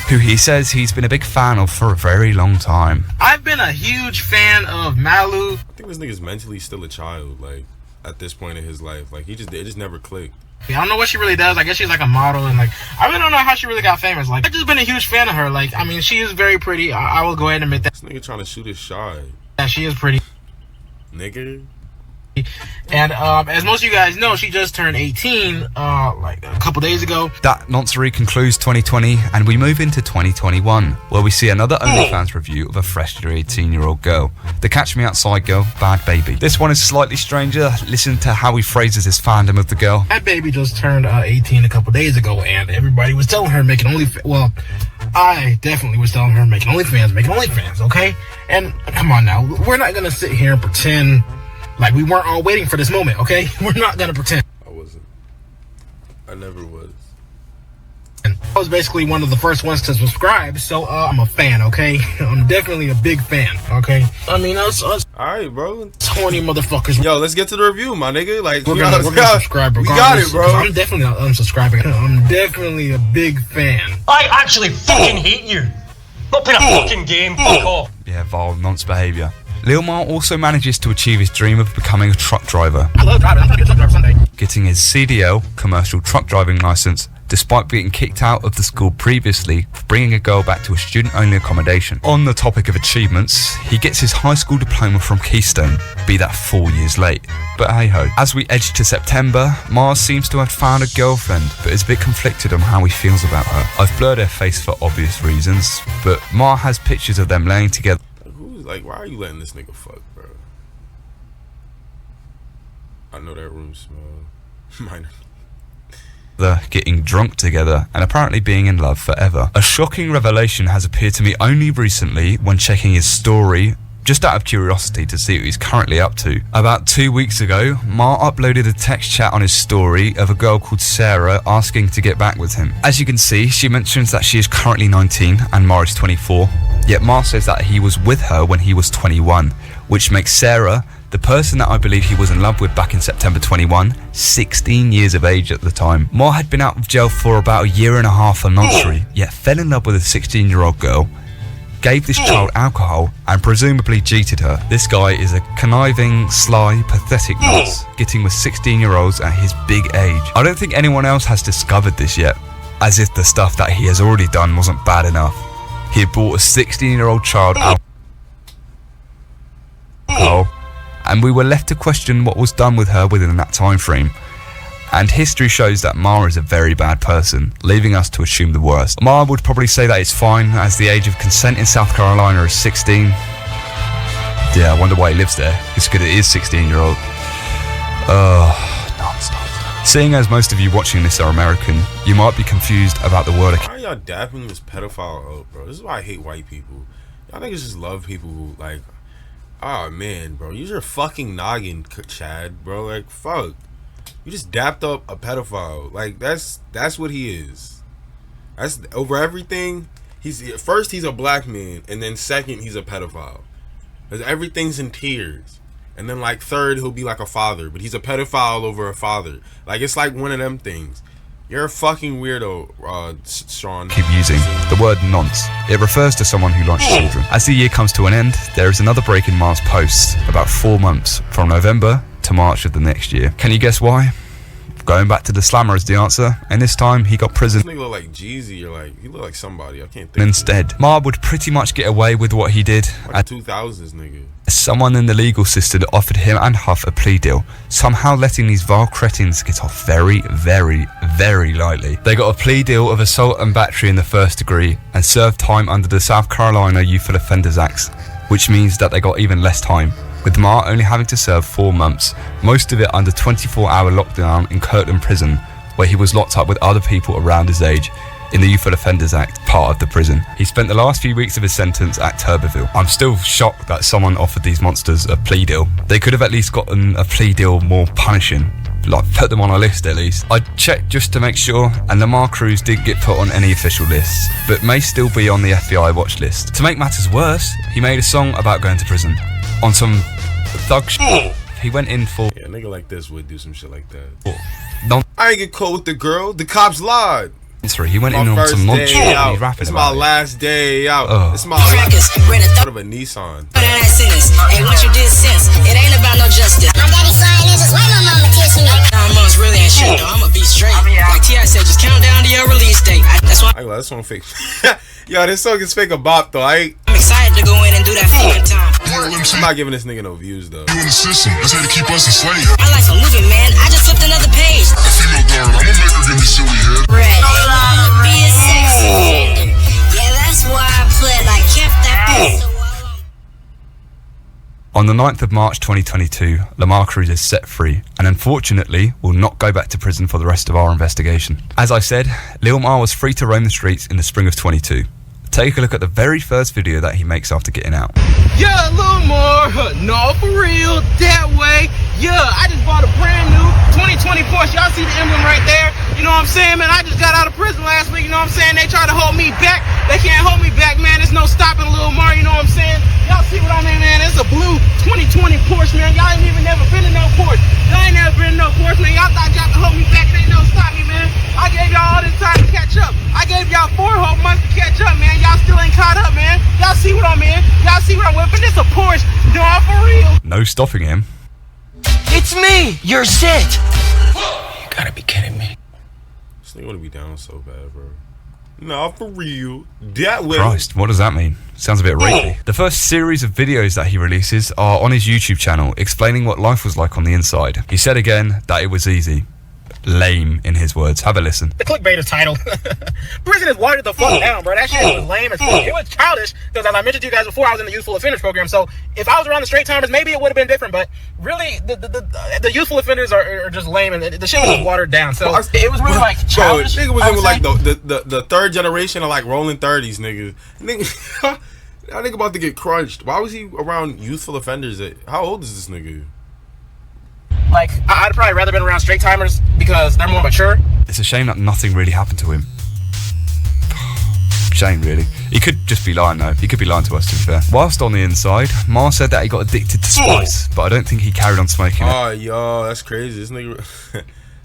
who he says he's been a big fan of for a very long time. I've been a huge fan of Malu. I think this nigga's mentally still a child, like, at this point in his life. Like, it just never clicked. I don't know what she really does. I guess she's like a model, and like, I really don't know how she really got famous. Like, I've just been a huge fan of her. Like, I mean, she is very pretty. I will go ahead and admit that. This nigga trying to shoot his shot. Yeah, she is pretty. Nigga. And as most of you guys know, she just turned 18 like a couple days ago. That noncery concludes 2020 and we move into 2021, where we see another OnlyFans review of a freshly 18-year-old girl, the Catch Me Outside girl, Bad Baby. This one is slightly stranger. Listen to how he phrases his fandom of the girl. That baby just turned 18 a couple days ago, and everybody was telling her making OnlyFans. Well, I definitely was telling her making OnlyFans, okay? And come on now, we're not gonna sit here and pretend like we weren't all waiting for this moment, okay? We're not gonna pretend. I wasn't. I never was. I was basically one of the first ones to subscribe, so I'm a fan, okay? I'm definitely a big fan, okay? I mean, us alright, bro. Horny motherfuckers. Yo, let's get to the review, my nigga. Like, we're gonna subscribe regardless. We got it, bro. I'm definitely not unsubscribing. I'm definitely a big fan. I actually fucking hate you. Not playing a fucking game. Fuck off. Yeah, vile nonce behaviour. Lil Mar also manages to achieve his dream of becoming a truck driver. I love driving. I'm trying to get a truck driver someday. Getting his CDL, commercial truck driving licence, despite being kicked out of the school previously for bringing a girl back to a student-only accommodation. On the topic of achievements, he gets his high school diploma from Keystone, be that 4 years late. But hey-ho. As we edge to September, Mars seems to have found a girlfriend, but is a bit conflicted on how he feels about her. I've blurred her face for obvious reasons, but Mar has pictures of them laying together. Like, why are you letting this nigga fuck, bro? I know that room smell. Minor. Getting drunk together and apparently being in love forever. A shocking revelation has appeared to me only recently when checking his story, just out of curiosity to see what he's currently up to. About 2 weeks ago, Mar uploaded a text chat on his story of a girl called Sarah asking to get back with him. As you can see, she mentions that she is currently 19 and Mar is 24, yet Mar says that he was with her when he was 21, which makes Sarah, the person that I believe he was in love with back in September 21, 16 years of age at the time. Mar had been out of jail for about a year and a half for noncery, yet fell in love with a 16-year-old girl, gave this child alcohol, and presumably cheated her. This guy is a conniving, sly, pathetic nonce, getting with 16-year-olds at his big age. I don't think anyone else has discovered this yet, as if the stuff that he has already done wasn't bad enough. He had bought a 16-year-old child alcohol, and we were left to question what was done with her within that time frame. And history shows that Mar is a very bad person, leaving us to assume the worst. Mar would probably say that it's fine, as the age of consent in South Carolina is 16. Yeah, I wonder why he lives there. It's good it is 16-year-old. Nonsense. Seeing as most of you watching this are American, you might be confused about the word. Why are y'all dapping this pedophile up, bro? This is why I hate white people. Y'all niggas just love people who, like, oh man, bro, use your fucking noggin, Chad, bro. Like, fuck. You just dapped up a pedophile. Like, that's what he is. That's over everything. First he's a black man, and then second he's a pedophile. Cause everything's in tiers. And then like third he'll be like a father, but he's a pedophile over a father. Like, it's like one of them things. You're a fucking weirdo, Sean. Keep using the word nonce. It refers to someone who likes children. As the year comes to an end, there is another break in Mar's posts, about 4 months, from November to March of the next year. Can you guess why? Going back to the slammer is the answer, and this time he got prison. This nigga look like Jeezy, or like, he look like somebody, I can't think. Instead, Mar would pretty much get away with what he did. Like 2000s nigga. Someone in the legal system offered him and Huff a plea deal, somehow letting these vile cretins get off very, very, very lightly. They got a plea deal of assault and battery in the first degree, and served time under the South Carolina Youthful Offenders Act, which means that they got even less time, with Mar only having to serve 4 months, most of it under 24-hour lockdown in Kirtland Prison, where he was locked up with other people around his age in the Youthful Offenders Act part of the prison. He spent the last few weeks of his sentence at Tuberville. I'm still shocked that someone offered these monsters a plea deal. They could have at least gotten a plea deal more punishing, like put them on a list at least. I checked just to make sure, and Lamar Cruz did get put on any official lists, but may still be on the FBI watch list. To make matters worse, he made a song about going to prison on some thug shit. He went in for... Yeah, a nigga like this would do some shit like that. I ain't get caught with the girl, the cops lied. He went in on some nonsense. He's rapping it's about my last day out. It's my last out of a Nissan. Hey, what you did since? It ain't about no justice. My daddy sign is just why my mama kiss me. 9 months really ain't shit though. I'ma be straight. Like T.I. said, just count down to your release date. That's why. I this song fake. Yo, this song is fake a bop though. I'm excited to go in and do that fucking time. I'm not giving this nigga no views though. You in the system. That's how to keep us enslaved. My life a movie, man. I just flipped another page. A female guard. I'm gonna make her give me silly head. Ready. Be a sexy offender. Yeah, that's why I play like kept that piece. On the 9th of March 2022, Lamar Cruz is set free, and unfortunately will not go back to prison for the rest of our investigation. As I said, Lil Mar was free to roam the streets in the spring of 22. Take a look at the very first video that he makes after getting out. Yeah, a little more. No, for real. That way. Yeah, I just bought a brand new 2020 Porsche. Y'all see the emblem right there? You know what I'm saying, man? I just got out of prison last week. You know what I'm saying? They try to hold me back. They can't hold me back, man. There's no stopping Lil Mar. You know what I'm saying? Y'all see what I mean, man? It's a blue 2020 Porsche, man. Y'all ain't even never been in no Porsche. Y'all ain't never been in no Porsche, man. Y'all thought y'all could hold me back. They ain't no stop me, man. I gave y'all all this time to catch up. I gave y'all 4 whole months to catch up, man. Y'all still ain't caught up, man. no stopping him. It's me, your Zit. You gotta be kidding me. This nigga wanna be down so bad, bro. Nah, for real. That way. Christ, what does that mean? Sounds a bit rapey. The first series of videos that he releases are on his YouTube channel, explaining what life was like on the inside. He said again that it was easy. Lame, in his words. Have a listen. The clickbait is titled Prison is watered the fuck down, bro. That shit was lame as fuck. It was childish, because as I mentioned to you guys before, I was in the youthful offenders program, so if I was around the straight timers, maybe it would have been different, but really, the youthful offenders are just lame, and the shit was just watered down, so it was really like childish. Bro, nigga was in like the third generation of like rolling 30s, nigga. Nigga, that nigga about to get crunched. Why was he around youthful offenders? How old is this nigga? Like, I'd probably rather been around straight timers because they're more mature. It's a shame that nothing really happened to him. Shame, really. He could just be lying, though. He could be lying to us, to be fair. Whilst on the inside, Ma said that he got addicted to spice, but I don't think he carried on smoking it. Oh, yo, that's crazy. This nigga,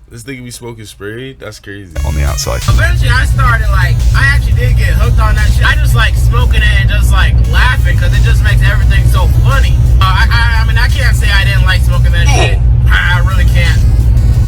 this nigga be smoking spray. That's crazy. On the outside. Eventually, I started, like, I actually did get hooked on that shit. I just like smoking it and just like laughing because it just makes everything so funny. I mean, I can't say I didn't like smoking that shit. I really can't.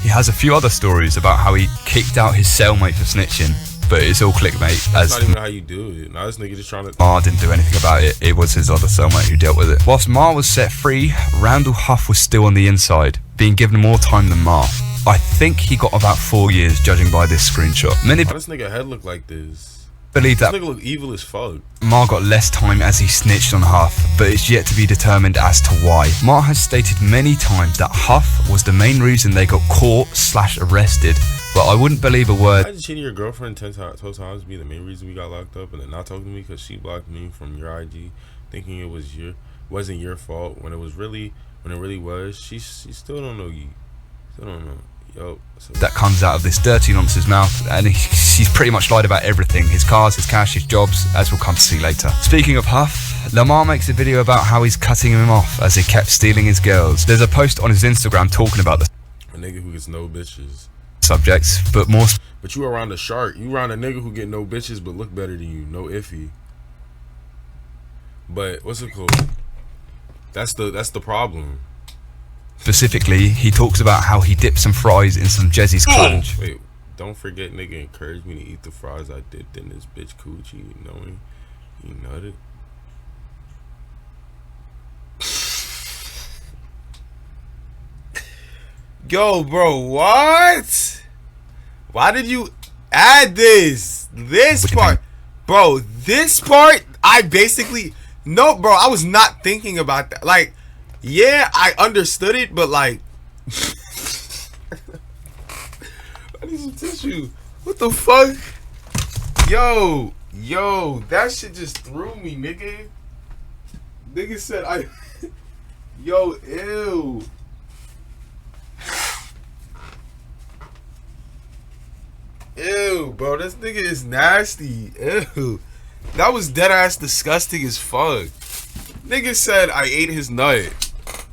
He has a few other stories about how he kicked out his cellmate for snitching, but it's all clickbait. That's not even how you do it. Now this nigga just trying to... Ma didn't do anything about it. It was his other cellmate who dealt with it. Whilst Ma was set free, Randall Huff was still on the inside, being given more time than Ma. I think he got about 4 years, judging by this screenshot. Many Why does this nigga head look like this? Believe that this nigga look evil as fuck. Ma got less time as he snitched on Huff, but it's yet to be determined as to why. Ma has stated many times that Huff was the main reason they got caught/arrested, but I wouldn't believe a word. Imagine cheating your girlfriend 10 times be the main reason we got locked up, and then not talking to me because she blocked me from your IG, thinking it wasn't your fault when it really was. She still don't know you. Still don't know. Yo, that comes out of this dirty nonsense mouth, and he's pretty much lied about everything: his cars, his cash, his jobs, as we'll come to see later. Speaking of Huff, Lamar makes a video about how he's cutting him off as he kept stealing his girls. There's a post on his Instagram talking about the a nigga who gets no bitches subjects, but you around a shark. You around a nigga who get no bitches but look better than you. No iffy. But what's it called? That's the problem. Specifically, he talks about how he dipped some fries in some Jezzy's clutch. Wait, don't forget, nigga encouraged me to eat the fries I dipped in this bitch coochie, knowing he nutted. Yo, bro, what? Why did you add this part? Bro, this part, I basically... No, bro, I was not thinking about that. Like... Yeah, I understood it, but like, I need some tissue. What the fuck? Yo, that shit just threw me, nigga. Nigga said yo, ew. Ew, bro, this nigga is nasty. Ew. That was dead ass disgusting as fuck. Nigga said I ate his nut.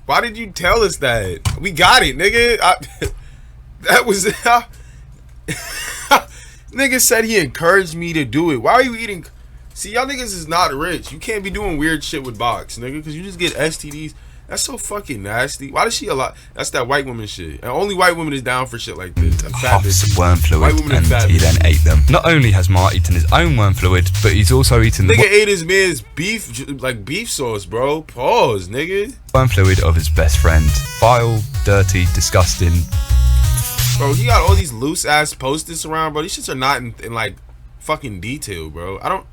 Why did you tell us that? We got it, nigga. That was... Nigga said he encouraged me to do it. Why are you eating... See, y'all niggas is not rich. You can't be doing weird shit with box, nigga, because you just get STDs. That's so fucking nasty. Why does she allow... That's that white woman shit. And only white women is down for shit like this. Huff's worm fluid, and he then ate them. Not only has Ma eaten his own worm fluid, but he's also eaten... Nigga ate his man's beef, like beef sauce, bro. Pause, nigga. Worm fluid of his best friend. Vile, dirty, disgusting. Bro, he got all these loose ass post-its around, bro. These shits are not in like fucking detail, bro. I don't...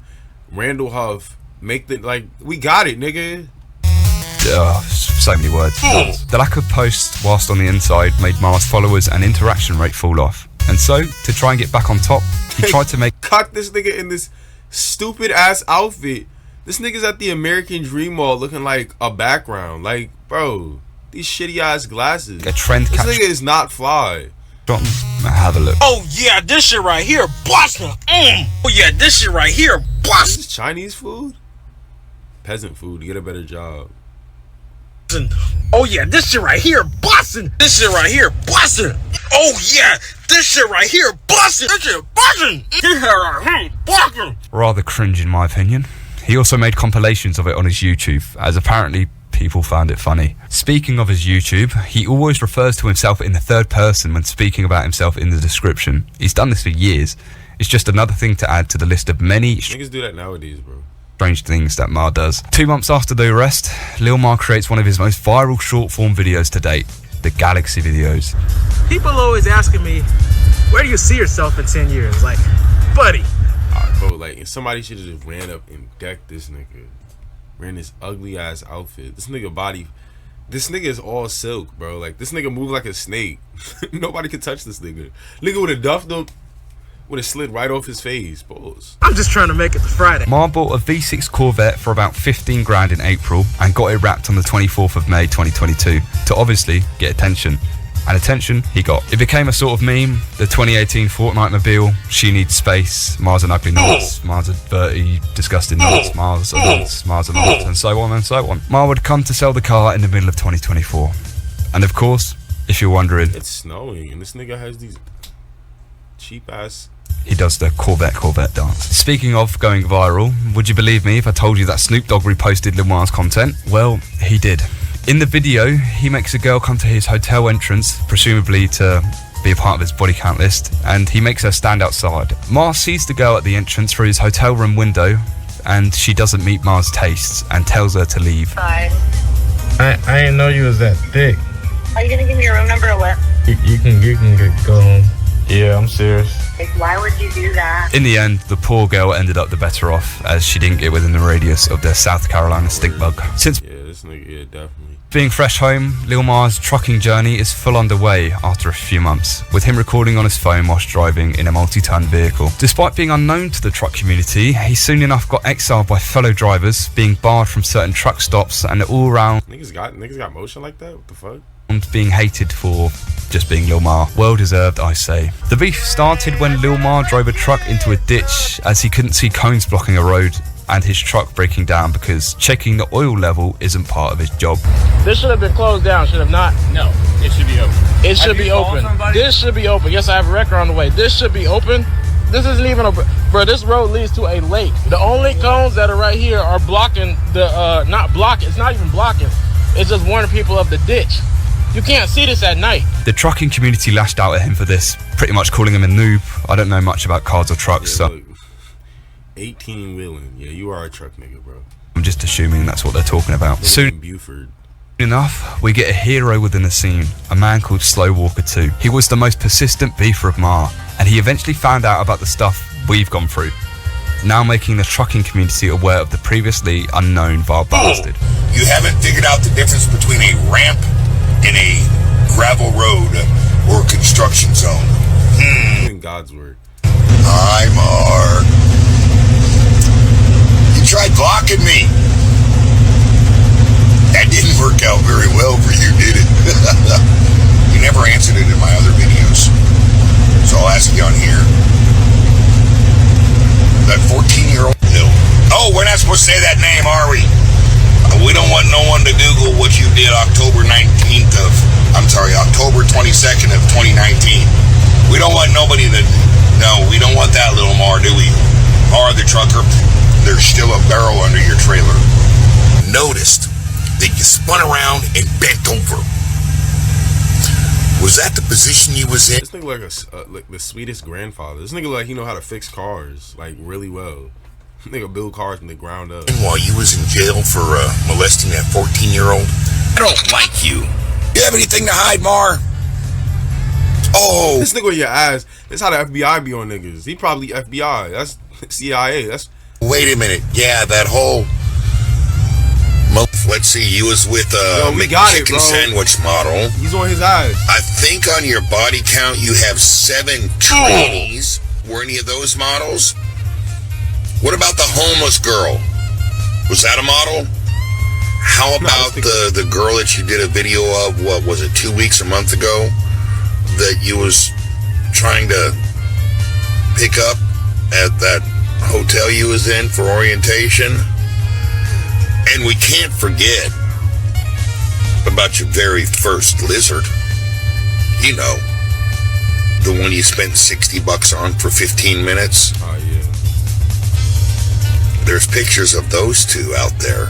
Randall Huff, make the... Like, we got it, nigga. So many words. The lack of posts whilst on the inside made Ma's followers and interaction rate fall off. And so, to try and get back on top, he tried to make... Cut this nigga in this stupid ass outfit. This nigga's at the American Dream Mall looking like a background. Like, bro, these shitty ass glasses. A trend This nigga is not fly. Have a look. Oh yeah, this shit right here, Boston. Oh yeah, this shit right here, Boston. This is Chinese food? Peasant food, to get a better job. Oh yeah, this shit right here, Boston. This shit right here, Boston. Oh yeah, this shit right here, Boston. This shit, Boston. This shit right here, Boston. Rather cringe in my opinion. He also made compilations of it on his YouTube, as apparently people found it funny. Speaking of his YouTube, he always refers to himself in the third person when speaking about himself in the description. He's done this for years. It's just another thing to add to the list of many niggas do that nowadays, bro. Strange things that Ma does. 2 months after the arrest, Lil Ma creates one of his most viral short form videos to date, the Galaxy videos. People always asking me, where do you see yourself in 10 years? Like, buddy. Bro, like, somebody should have just ran up and decked this nigga. Ran this ugly ass outfit. This nigga is all silk, bro. Like, this nigga move like a snake. Nobody could touch this nigga. Nigga with a duff though would have slid right off his face. Balls. I'm just trying to make it to Friday. Ma bought a V6 Corvette for about 15 grand in April and got it wrapped on the 24th of May 2022 to obviously get attention. And attention he got. It became a sort of meme. The 2018 Fortnite mobile, she needs space, Ma's an ugly nonce, Ma's a dirty, disgusting nonce, Ma's a nonce, Ma's a nonce, and so on and so on. Ma would come to sell the car in the middle of 2024. And of course, if you're wondering, it's snowing and this nigga has these cheap ass. He does the Corvette dance. Speaking of going viral, would you believe me if I told you that Snoop Dogg reposted Lil Ma's content? Well, he did. In the video, he makes a girl come to his hotel entrance, presumably to be a part of his body count list, and he makes her stand outside. Ma sees the girl at the entrance through his hotel room window, and she doesn't meet Ma's tastes and tells her to leave. Hi. I didn't know you was that thick. Are you gonna give me your room number or what? You can go home. Yeah, I'm serious. Like, why would you do that? In the end, the poor girl ended up the better off, as she didn't get within the radius of their South Carolina stink bug. Since this nigga, definitely. Being fresh home, Lil Ma's trucking journey is full underway after a few months, with him recording on his phone whilst driving in a multi-ton vehicle. Despite being unknown to the truck community, he soon enough got exiled by fellow drivers, being barred from certain truck stops, and all round niggas got motion like that? What the fuck? Being hated for just being Lil Ma. Well deserved, I say. The beef started when Lil Ma drove a truck into a ditch as he couldn't see cones blocking a road and his truck breaking down because checking the oil level isn't part of his job. This should have been closed down, should have not? No, it should be open. It should be open. This should be open. Yes, I have a record on the way. This should be open. This isn't even a... Bro, this road leads to a lake. The only cones that are right here are blocking the... not blocking. It's not even blocking. It's just warning people of the ditch. You can't see this at night. The trucking community lashed out at him for this, pretty much calling him a noob. I don't know much about cars or trucks, so... Look, 18 wheeling. Yeah, you are a truck nigga, bro. I'm just assuming that's what they're talking about. Soon enough, we get a hero within the scene, a man called Slow Walker 2. He was the most persistent beefer of Ma, and he eventually found out about the stuff we've gone through, now making the trucking community aware of the previously unknown vile bastard. You haven't figured out the difference between a ramp and a gravel road or construction zone. In God's word. Hi, Mark. You tried blocking me. That didn't work out very well for you, did it? You never answered it in my other videos. So I'll ask you on here. That 14-year-old... Oh, we're not supposed to say that name, are we? We don't want no one to Google what you did October 22nd of 2019. We don't want nobody to... No, we don't want that little Mar, do we? Mar the trucker, there's still a barrel under your trailer. Noticed that you spun around and bent over. Was that the position you was in? This nigga like the sweetest grandfather. This nigga like he know how to fix cars like really well. This nigga build cars from the ground up. And while you was in jail for molesting that 14-year-old, I don't like you. You have anything to hide, Mar? Oh, this nigga on your ass. That's how the FBI be on niggas. He probably FBI. That's CIA. That's. Wait a minute. Yeah, that whole. Let's see. You was with we got it, bro. Sandwich model. He's on his ass. I think on your body count you have 7 trannies. Were any of those models? What about the homeless girl? Was that a model? How about the girl that you did a video of? What was it? 2 weeks, a month ago? That you was trying to pick up at that hotel you was in for orientation. And we can't forget about your very first lizard. You know, the one you spent $60 on for 15 minutes. Oh, yeah. There's pictures of those two out there.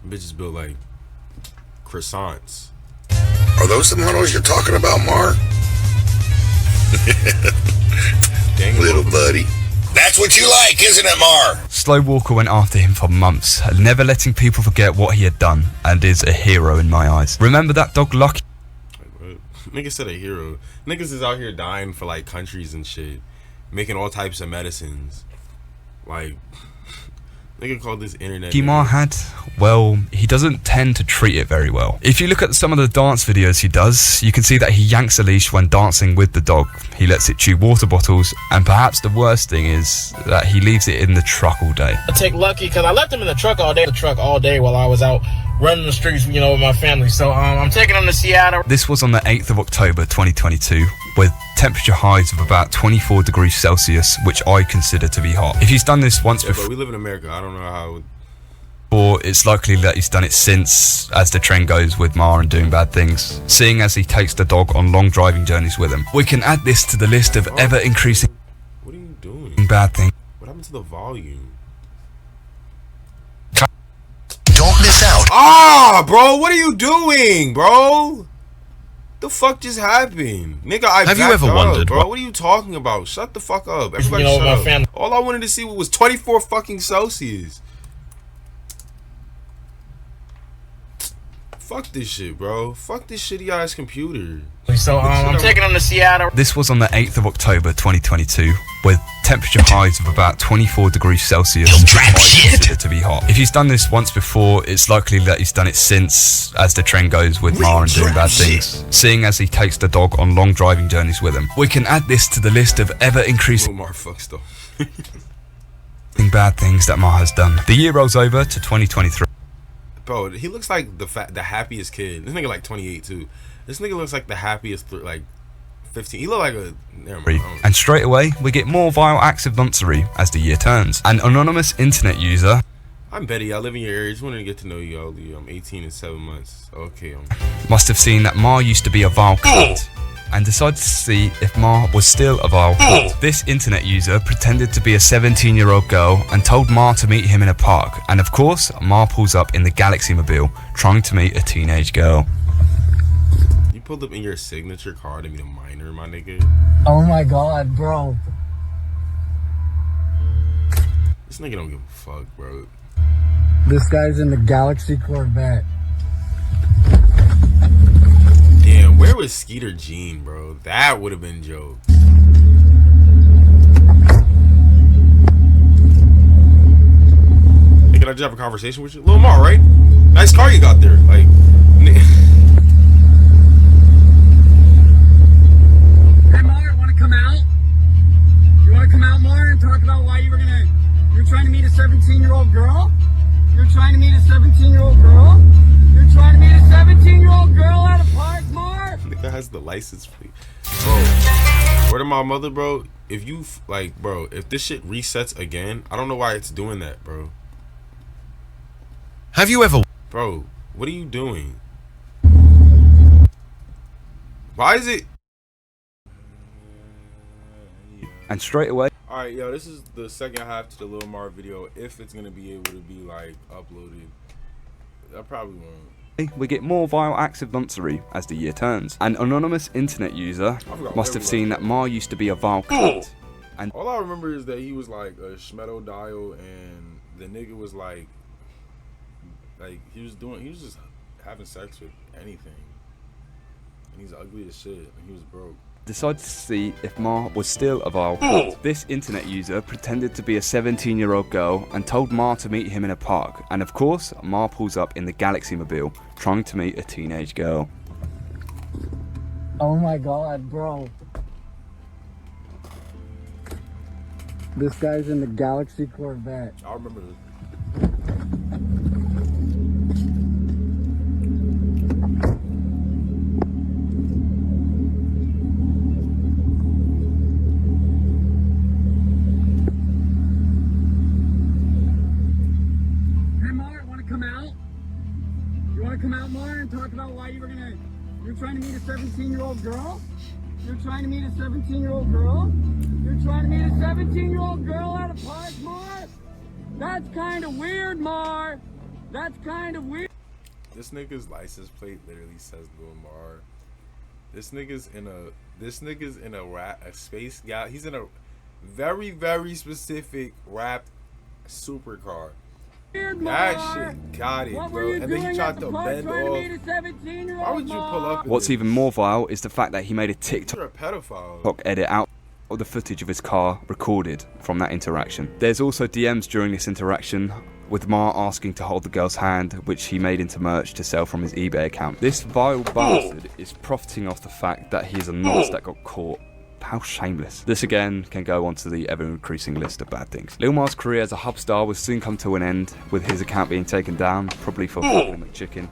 Bitches built like croissants. Are those the models you're talking about, Mar? Little buddy. That's what you like, isn't it, Mar? Slow Walker went after him for months, never letting people forget what he had done, and is a hero in my eyes. Remember that dog Lucky? Niggas said a hero. Niggas is out here dying for like countries and shit, making all types of medicines. Like, nigga called this internet. Mar had, well, he doesn't tend to treat it very well. If you look at some of the dance videos he does, you can see that he yanks a leash when dancing with the dog. He lets it chew water bottles, and perhaps the worst thing is that he leaves it in the truck all day. I take Lucky because I left him in the truck all day while I was out running the streets, you know, with my family. So I'm taking him to Seattle. This was on the 8th of October 2022, with temperature highs of about 24 degrees Celsius, which I consider to be hot. If he's done this once before, we live in America. I don't know how. Or it's likely that he's done it since, as the trend goes with Mar and doing bad things, seeing as he takes the dog on long driving journeys with him. We can add this to the list of ever increasing. What are you doing? Bad things. What happened to the volume? Don't miss out. Ah, bro, what are you doing, bro? The fuck just happened, nigga? Have you ever wondered, bro? What are you talking about? Shut the fuck up, everybody. You know, shut my up. family. All I wanted to see was 24 fucking Celsius. Fuck this shit, bro. Fuck this shitty ass computer. So I'm taking him to Seattle. This was on the 8th of October 2022, with temperature highs of about 24 degrees Celsius, which I consider to be hot. If he's done this once before, it's likely that he's done it since, as the trend goes with Mar and doing bad things, seeing as he takes the dog on long driving journeys with him. We can add this to the list of ever increasing Mar fuck stuff. bad things that Mar has done. The year rolls over to 2023. Bro, he looks like the happiest kid. This nigga like 28 too. This nigga looks like the happiest like 15. He look like a never mind. And straight away, we get more vile acts of noncery as the year turns. An anonymous internet user. I'm Betty. I live in your area. Just wanted to get to know you. I'm 18 and 7 months. Okay. Must have seen that Mar used to be a vile cunt, and decided to see if Mar was still a vile cunt. This internet user pretended to be a 17-year-old girl and told Mar to meet him in a park. And of course, Mar pulls up in the Galaxy Mobile, trying to meet a teenage girl. You pulled up in your signature car to meet a minor, my nigga. Oh my god, bro. This nigga don't give a fuck, bro. This guy's in the Galaxy Corvette. Damn, where was Skeeter Jean, bro? That would have been joke. Hey, can I just have a conversation with you? Lil Mar, right? Nice car you got there. Like, Hey Mar, wanna come out? You wanna come out, Mar, and talk about why you're trying to meet a 17-year-old girl? You're trying to meet a 17-year-old girl? You're trying to meet a 17-year-old girl at a park, Mar? Nigga has the license plate. Bro, word of my mother, bro, if you, like, bro, if this shit resets again, I don't know why it's doing that, bro. Have you ever... Bro, what are you doing? Why is it... And straight away... Alright, yo, this is the second half to the Lil Mar video. If it's gonna be able to be, like, uploaded. I probably won't. We get more vile acts of noncery as the year turns. An anonymous internet user must have seen that Mar used to be a vile cunt. And all I remember is that he was like a Schmedo dial, and the nigga was like he was just having sex with anything. And he's ugly as shit, and he was broke. Decided to see if Mar was still a vile cunt. This internet user pretended to be a 17-year-old girl and told Mar to meet him in a park. And of course, Mar pulls up in the Galaxy Mobile, trying to meet a teenage girl. Oh my god, bro. This guy's in the Galaxy Corvette. I remember this. Come out, Mar, and talk about why you're trying to meet a 17-year-old girl? You're trying to meet a 17-year-old girl? You're trying to meet a 17-year-old girl at a park, Mar? That's kind of weird, Mar. That's kind of weird. This nigga's license plate literally says Lil Mar. This nigga's in a rap, a space guy. He's in a very, very specific rap supercar. That shit got it, bro. And then he tried to bend off. Why would you pull up? What's even more vile is the fact that he made a TikTok You're a pedophile. edit out of the footage of his car recorded from that interaction. There's also DMs during this interaction, with Mar asking to hold the girl's hand, which he made into merch to sell from his eBay account. This vile bastard is profiting off the fact that he's a nonce that got caught. How shameless. This again can go onto the ever-increasing list of bad things. Lil Mar's career as a hub star will soon come to an end, with his account being taken down, probably for fucking McChicken.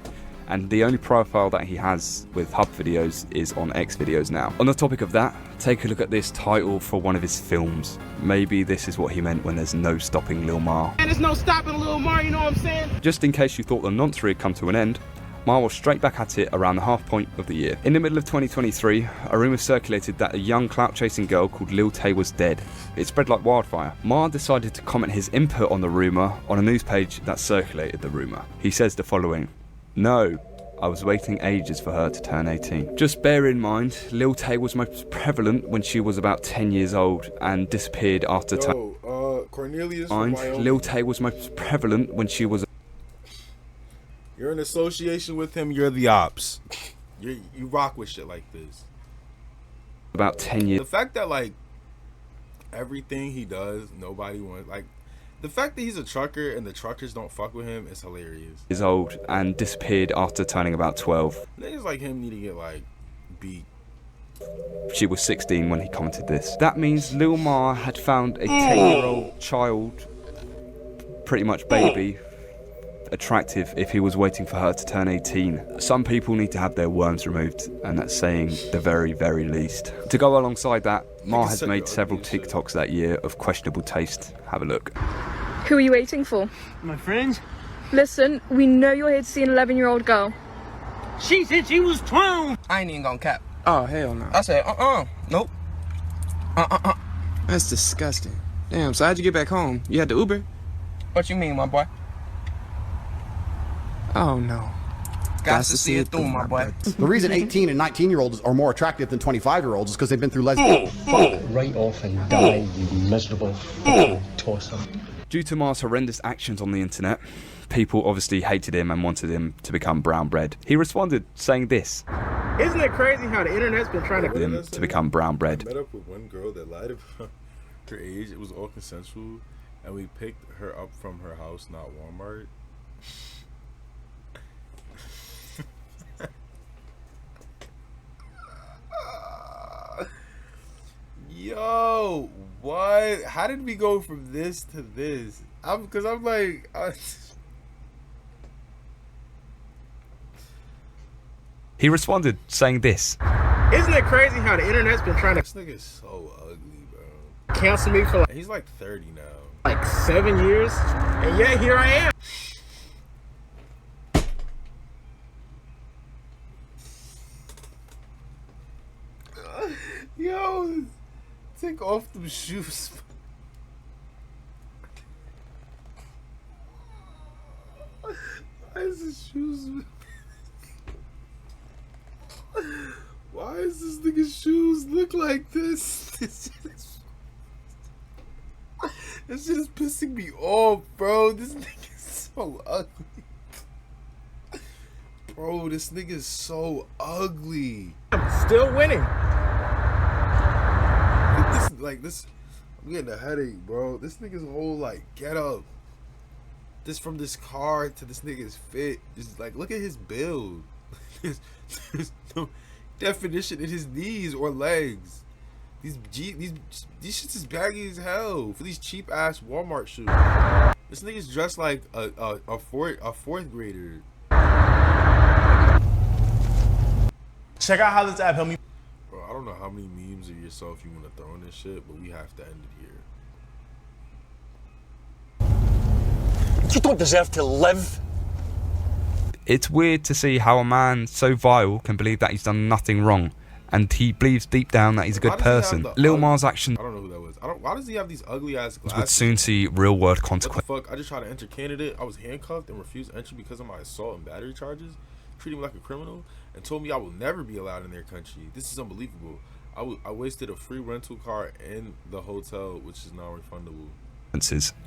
And the only profile that he has with hub videos is on X videos now. On the topic of that, take a look at this title for one of his films. Maybe this is what he meant when there's no stopping Lil Mar. And there's no stopping Lil Mar, you know what I'm saying? Just in case you thought the noncery had come to an end, Mar was straight back at it around the half point of the year. In the middle of 2023, a rumour circulated that a young clout-chasing girl called Lil Tay was dead. It spread like wildfire. Mar decided to comment his input on the rumour on a news page that circulated the rumour. He says the following: "No, I was waiting ages for her to turn 18. Just bear in mind, Lil Tay was most prevalent when she was about 10 years old and disappeared after Cornelius from Wyoming. Lil Tay was most prevalent when she was... You're in association with him, you're the ops. You rock with shit like this. About 10 years... The fact that, like, everything he does, nobody wants... Like, the fact that he's a trucker and the truckers don't fuck with him is hilarious. ...is old and disappeared after turning about 12. Niggas like him need to get, like, beat. She was 16 when he commented this. That means Lil Mar had found a 10-year-old child, pretty much baby, attractive if he was waiting for her to turn 18. Some people need to have their worms removed, and that's saying the very, very least. To go alongside that, Mar has made several TikToks that year of questionable taste. Have a look. Who are you waiting for? My friends? Listen, we know you're here to see an 11-year-old girl. She said she was 12. I ain't even gonna cap. Oh, hell no. I said, nope. That's disgusting. Damn, so how'd you get back home? You had the Uber? What you mean, my boy? Oh, no. Got to see it through, my boy. The reason 18 and 19-year-olds are more attractive than 25-year-olds is because they've been through lesbian. Right off and die, you miserable torso. Due to Mar's horrendous actions on the internet, people obviously hated him and wanted him to become brown bread. He responded saying this: "Isn't it crazy how the internet's been trying to become brown bread?" I met up with one girl that lied about her age. It was all consensual, and we picked her up from her house, not Walmart. Yo, what? How did we go from this to this? Because I'm like, He responded saying this: "Isn't it crazy how the internet's been trying to..." This nigga's so ugly, bro. Cancel me for like... He's like 30 now. Like 7 years, and yet here I am. Yo, take off them shoes. Why is his shoes? Why is this nigga's shoes look like this? This shit is pissing me off, bro. This nigga is so ugly. Bro, this nigga is so ugly. I'm still winning. I'm getting a headache, bro. This nigga's whole, like, get up. This from this car to this nigga's fit. Just, like, look at his build. There's no definition in his knees or legs. These shits is baggy as hell for these cheap ass Walmart shoes. This nigga's dressed like a fourth grader. Check out how this app helped me. Bro, I don't know how many memes of yourself you want to throw in this shit, but we have to end it here. You don't deserve to live. It's weird to see how a man so vile can believe that he's done nothing wrong and he believes deep down that he's a good person. Lil Mar's actions, I don't know who that was. Why does he have these ugly ass glasses? would soon see real world consequences. What the fuck? I just tried to enter Canada. I was handcuffed and refused entry because of my assault and battery charges. Treated me like a criminal and told me I will never be allowed in their country. This is unbelievable. I wasted a free rental car in the hotel, which is now refundable.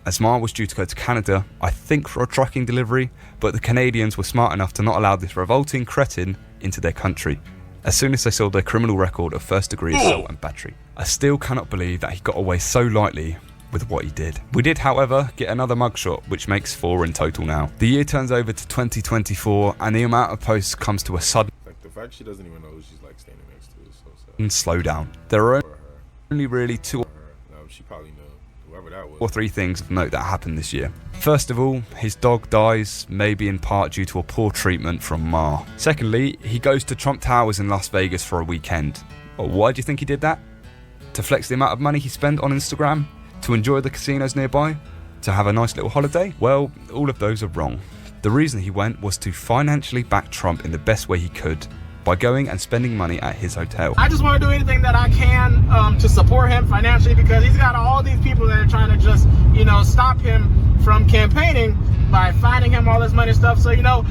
As Mar was due to go to Canada, I think for a trucking delivery, but the Canadians were smart enough to not allow this revolting cretin into their country as soon as they saw their criminal record of first-degree assault and battery. I still cannot believe that he got away so lightly with what he did. We did, however, get another mugshot, which makes 4 in total now. The year turns over to 2024, and the amount of posts comes to a sudden The fact she doesn't even know who she's like standing next to is so sad. slowdown. There are only really 2 No, she probably knew. Whoever that was. or 3 things of note that happened this year. First of all, his dog dies, maybe in part due to a poor treatment from Mar. Secondly, he goes to Trump Towers in Las Vegas for a weekend. Why do you think he did that? To flex the amount of money he spent on Instagram? To enjoy the casinos nearby? To have a nice little holiday? Well, all of those are wrong. The reason he went was to financially back Trump in the best way he could, by going and spending money at his hotel. I just want to do anything that I can to support him financially, because he's got all these people that are trying to just, stop him from campaigning by finding him all this money and stuff. So,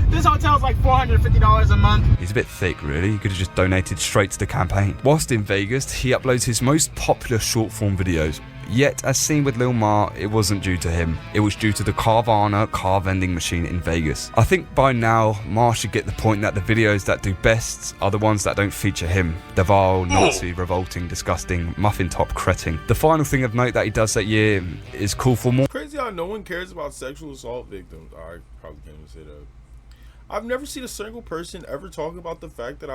this hotel's like $450 a month. He's a bit thick, really. He could have just donated straight to the campaign. Whilst in Vegas, he uploads his most popular short-form videos. Yet, as seen with Lil Mar, it wasn't due to him. It was due to the Carvana car vending machine in Vegas. I think by now, Mar should get the point that the videos that do best are the ones that don't feature him. The vile, Nazi, revolting, disgusting, muffin top cretin. The final thing of note that he does that year is call for more. Crazy how no one cares about sexual assault victims. I probably can't even say that. I've never seen a single person ever talk about the fact that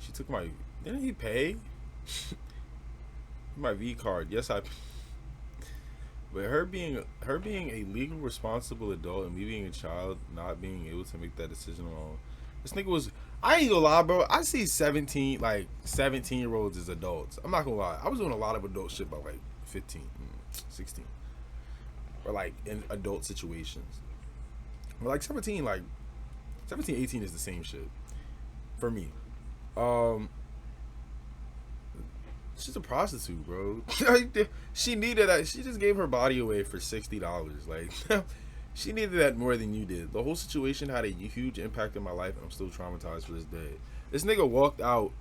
she took my, didn't he pay? My V card, yes, but her being a legal responsible adult and me being a child not being able to make that decision alone. This nigga was, I ain't gonna lie, bro, I see 17-year-olds as adults. I'm not gonna lie, I was doing a lot of adult shit by like 15, 16, or like in adult situations. But like 17, 18 is the same shit for me. She's a prostitute, bro. She needed that. She just gave her body away for $60. Like, she needed that more than you did. The whole situation had a huge impact in my life, and I'm still traumatized for this day. This nigga walked out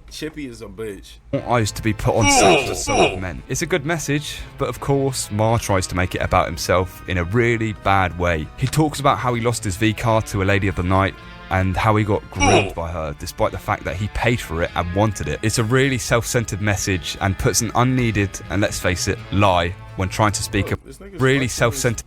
chippy as a bitch. Eyes to be put on sexual assault of men. It's a good message, but of course, Mar tries to make it about himself in a really bad way. He talks about how he lost his V card to a lady of the night, and how he got grilled by her despite the fact that he paid for it and wanted it. It's a really self-centered message and puts an unneeded, and let's face it, lie when trying to speak a really self-centered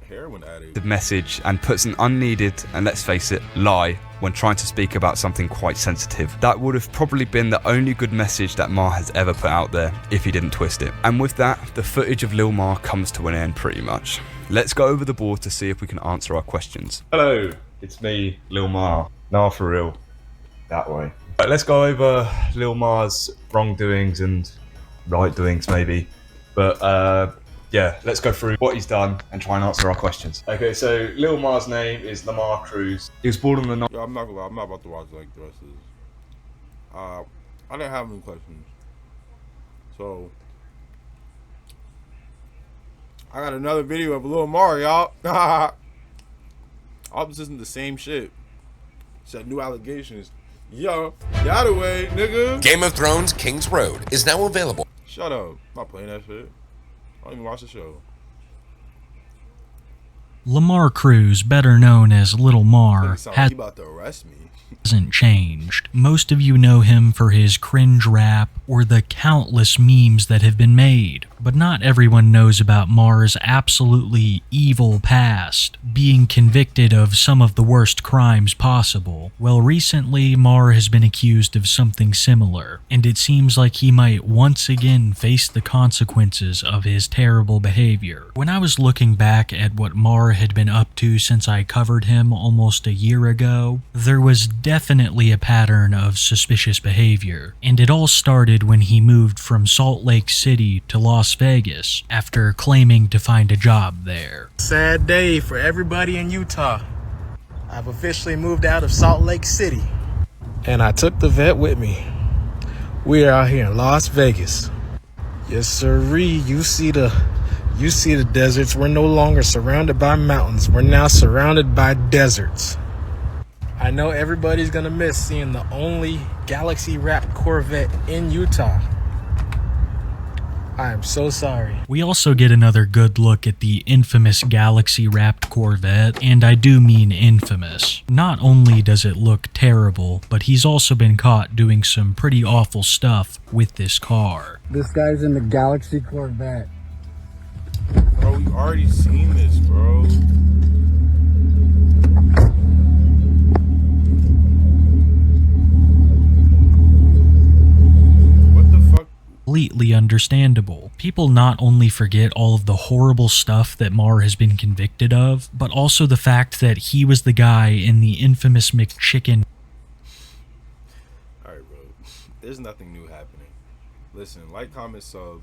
heroin addict message and puts an unneeded, and let's face it, lie when trying to speak about something quite sensitive. That would have probably been the only good message that Mar has ever put out there if he didn't twist it. And with that, the footage of Lil Mar comes to an end pretty much. Let's go over the board to see if we can answer our questions. Hello, it's me, Lil Mar. Nah, for real. That way. Right, let's go over Lil Mar's wrongdoings and right doings maybe. But yeah, let's go through what he's done and try and answer our questions. Okay, so Lil Mar's name is Lamar Cruz. He was born on the Yo, I'm not gonna lie, I'm not about to watch like the rest of this. I didn't have any questions. So I got another video of Lil Mar, y'all. All this isn't the same shit. Said new allegations. Yo, the other way, nigga. Game of Thrones King's Road is now available. Shut up. I'm not playing that shit. I don't even watch the show. Lamar Cruz, better known as Little Mar, He about to arrest me. hasn't changed. Most of you know him for his cringe rap or the countless memes that have been made, but not everyone knows about Mar's absolutely evil past, being convicted of some of the worst crimes possible. Well, recently Mar has been accused of something similar, and it seems like he might once again face the consequences of his terrible behavior. When I was looking back at what Mar had been up to since I covered him almost a year ago, there was definitely a pattern of suspicious behavior, and it all started when he moved from Salt Lake City to Las Vegas after claiming to find a job there. Sad day for everybody in Utah. I've officially moved out of Salt Lake City. And I took the vet with me. We are out here in Las Vegas. Yes, sirree. You see the deserts. We're no longer surrounded by mountains. We're now surrounded by deserts. I know everybody's gonna miss seeing the only galaxy-wrapped Corvette in Utah. I am so sorry. We also get another good look at the infamous galaxy-wrapped Corvette, and I do mean infamous. Not only does it look terrible, but he's also been caught doing some pretty awful stuff with this car. This guy's in the Galaxy Corvette. Bro, we've already seen this, bro. Completely understandable. People not only forget all of the horrible stuff that Marr has been convicted of, but also the fact that he was the guy in the infamous McChicken. Alright, bro. There's nothing new happening. Listen, like, comment, sub.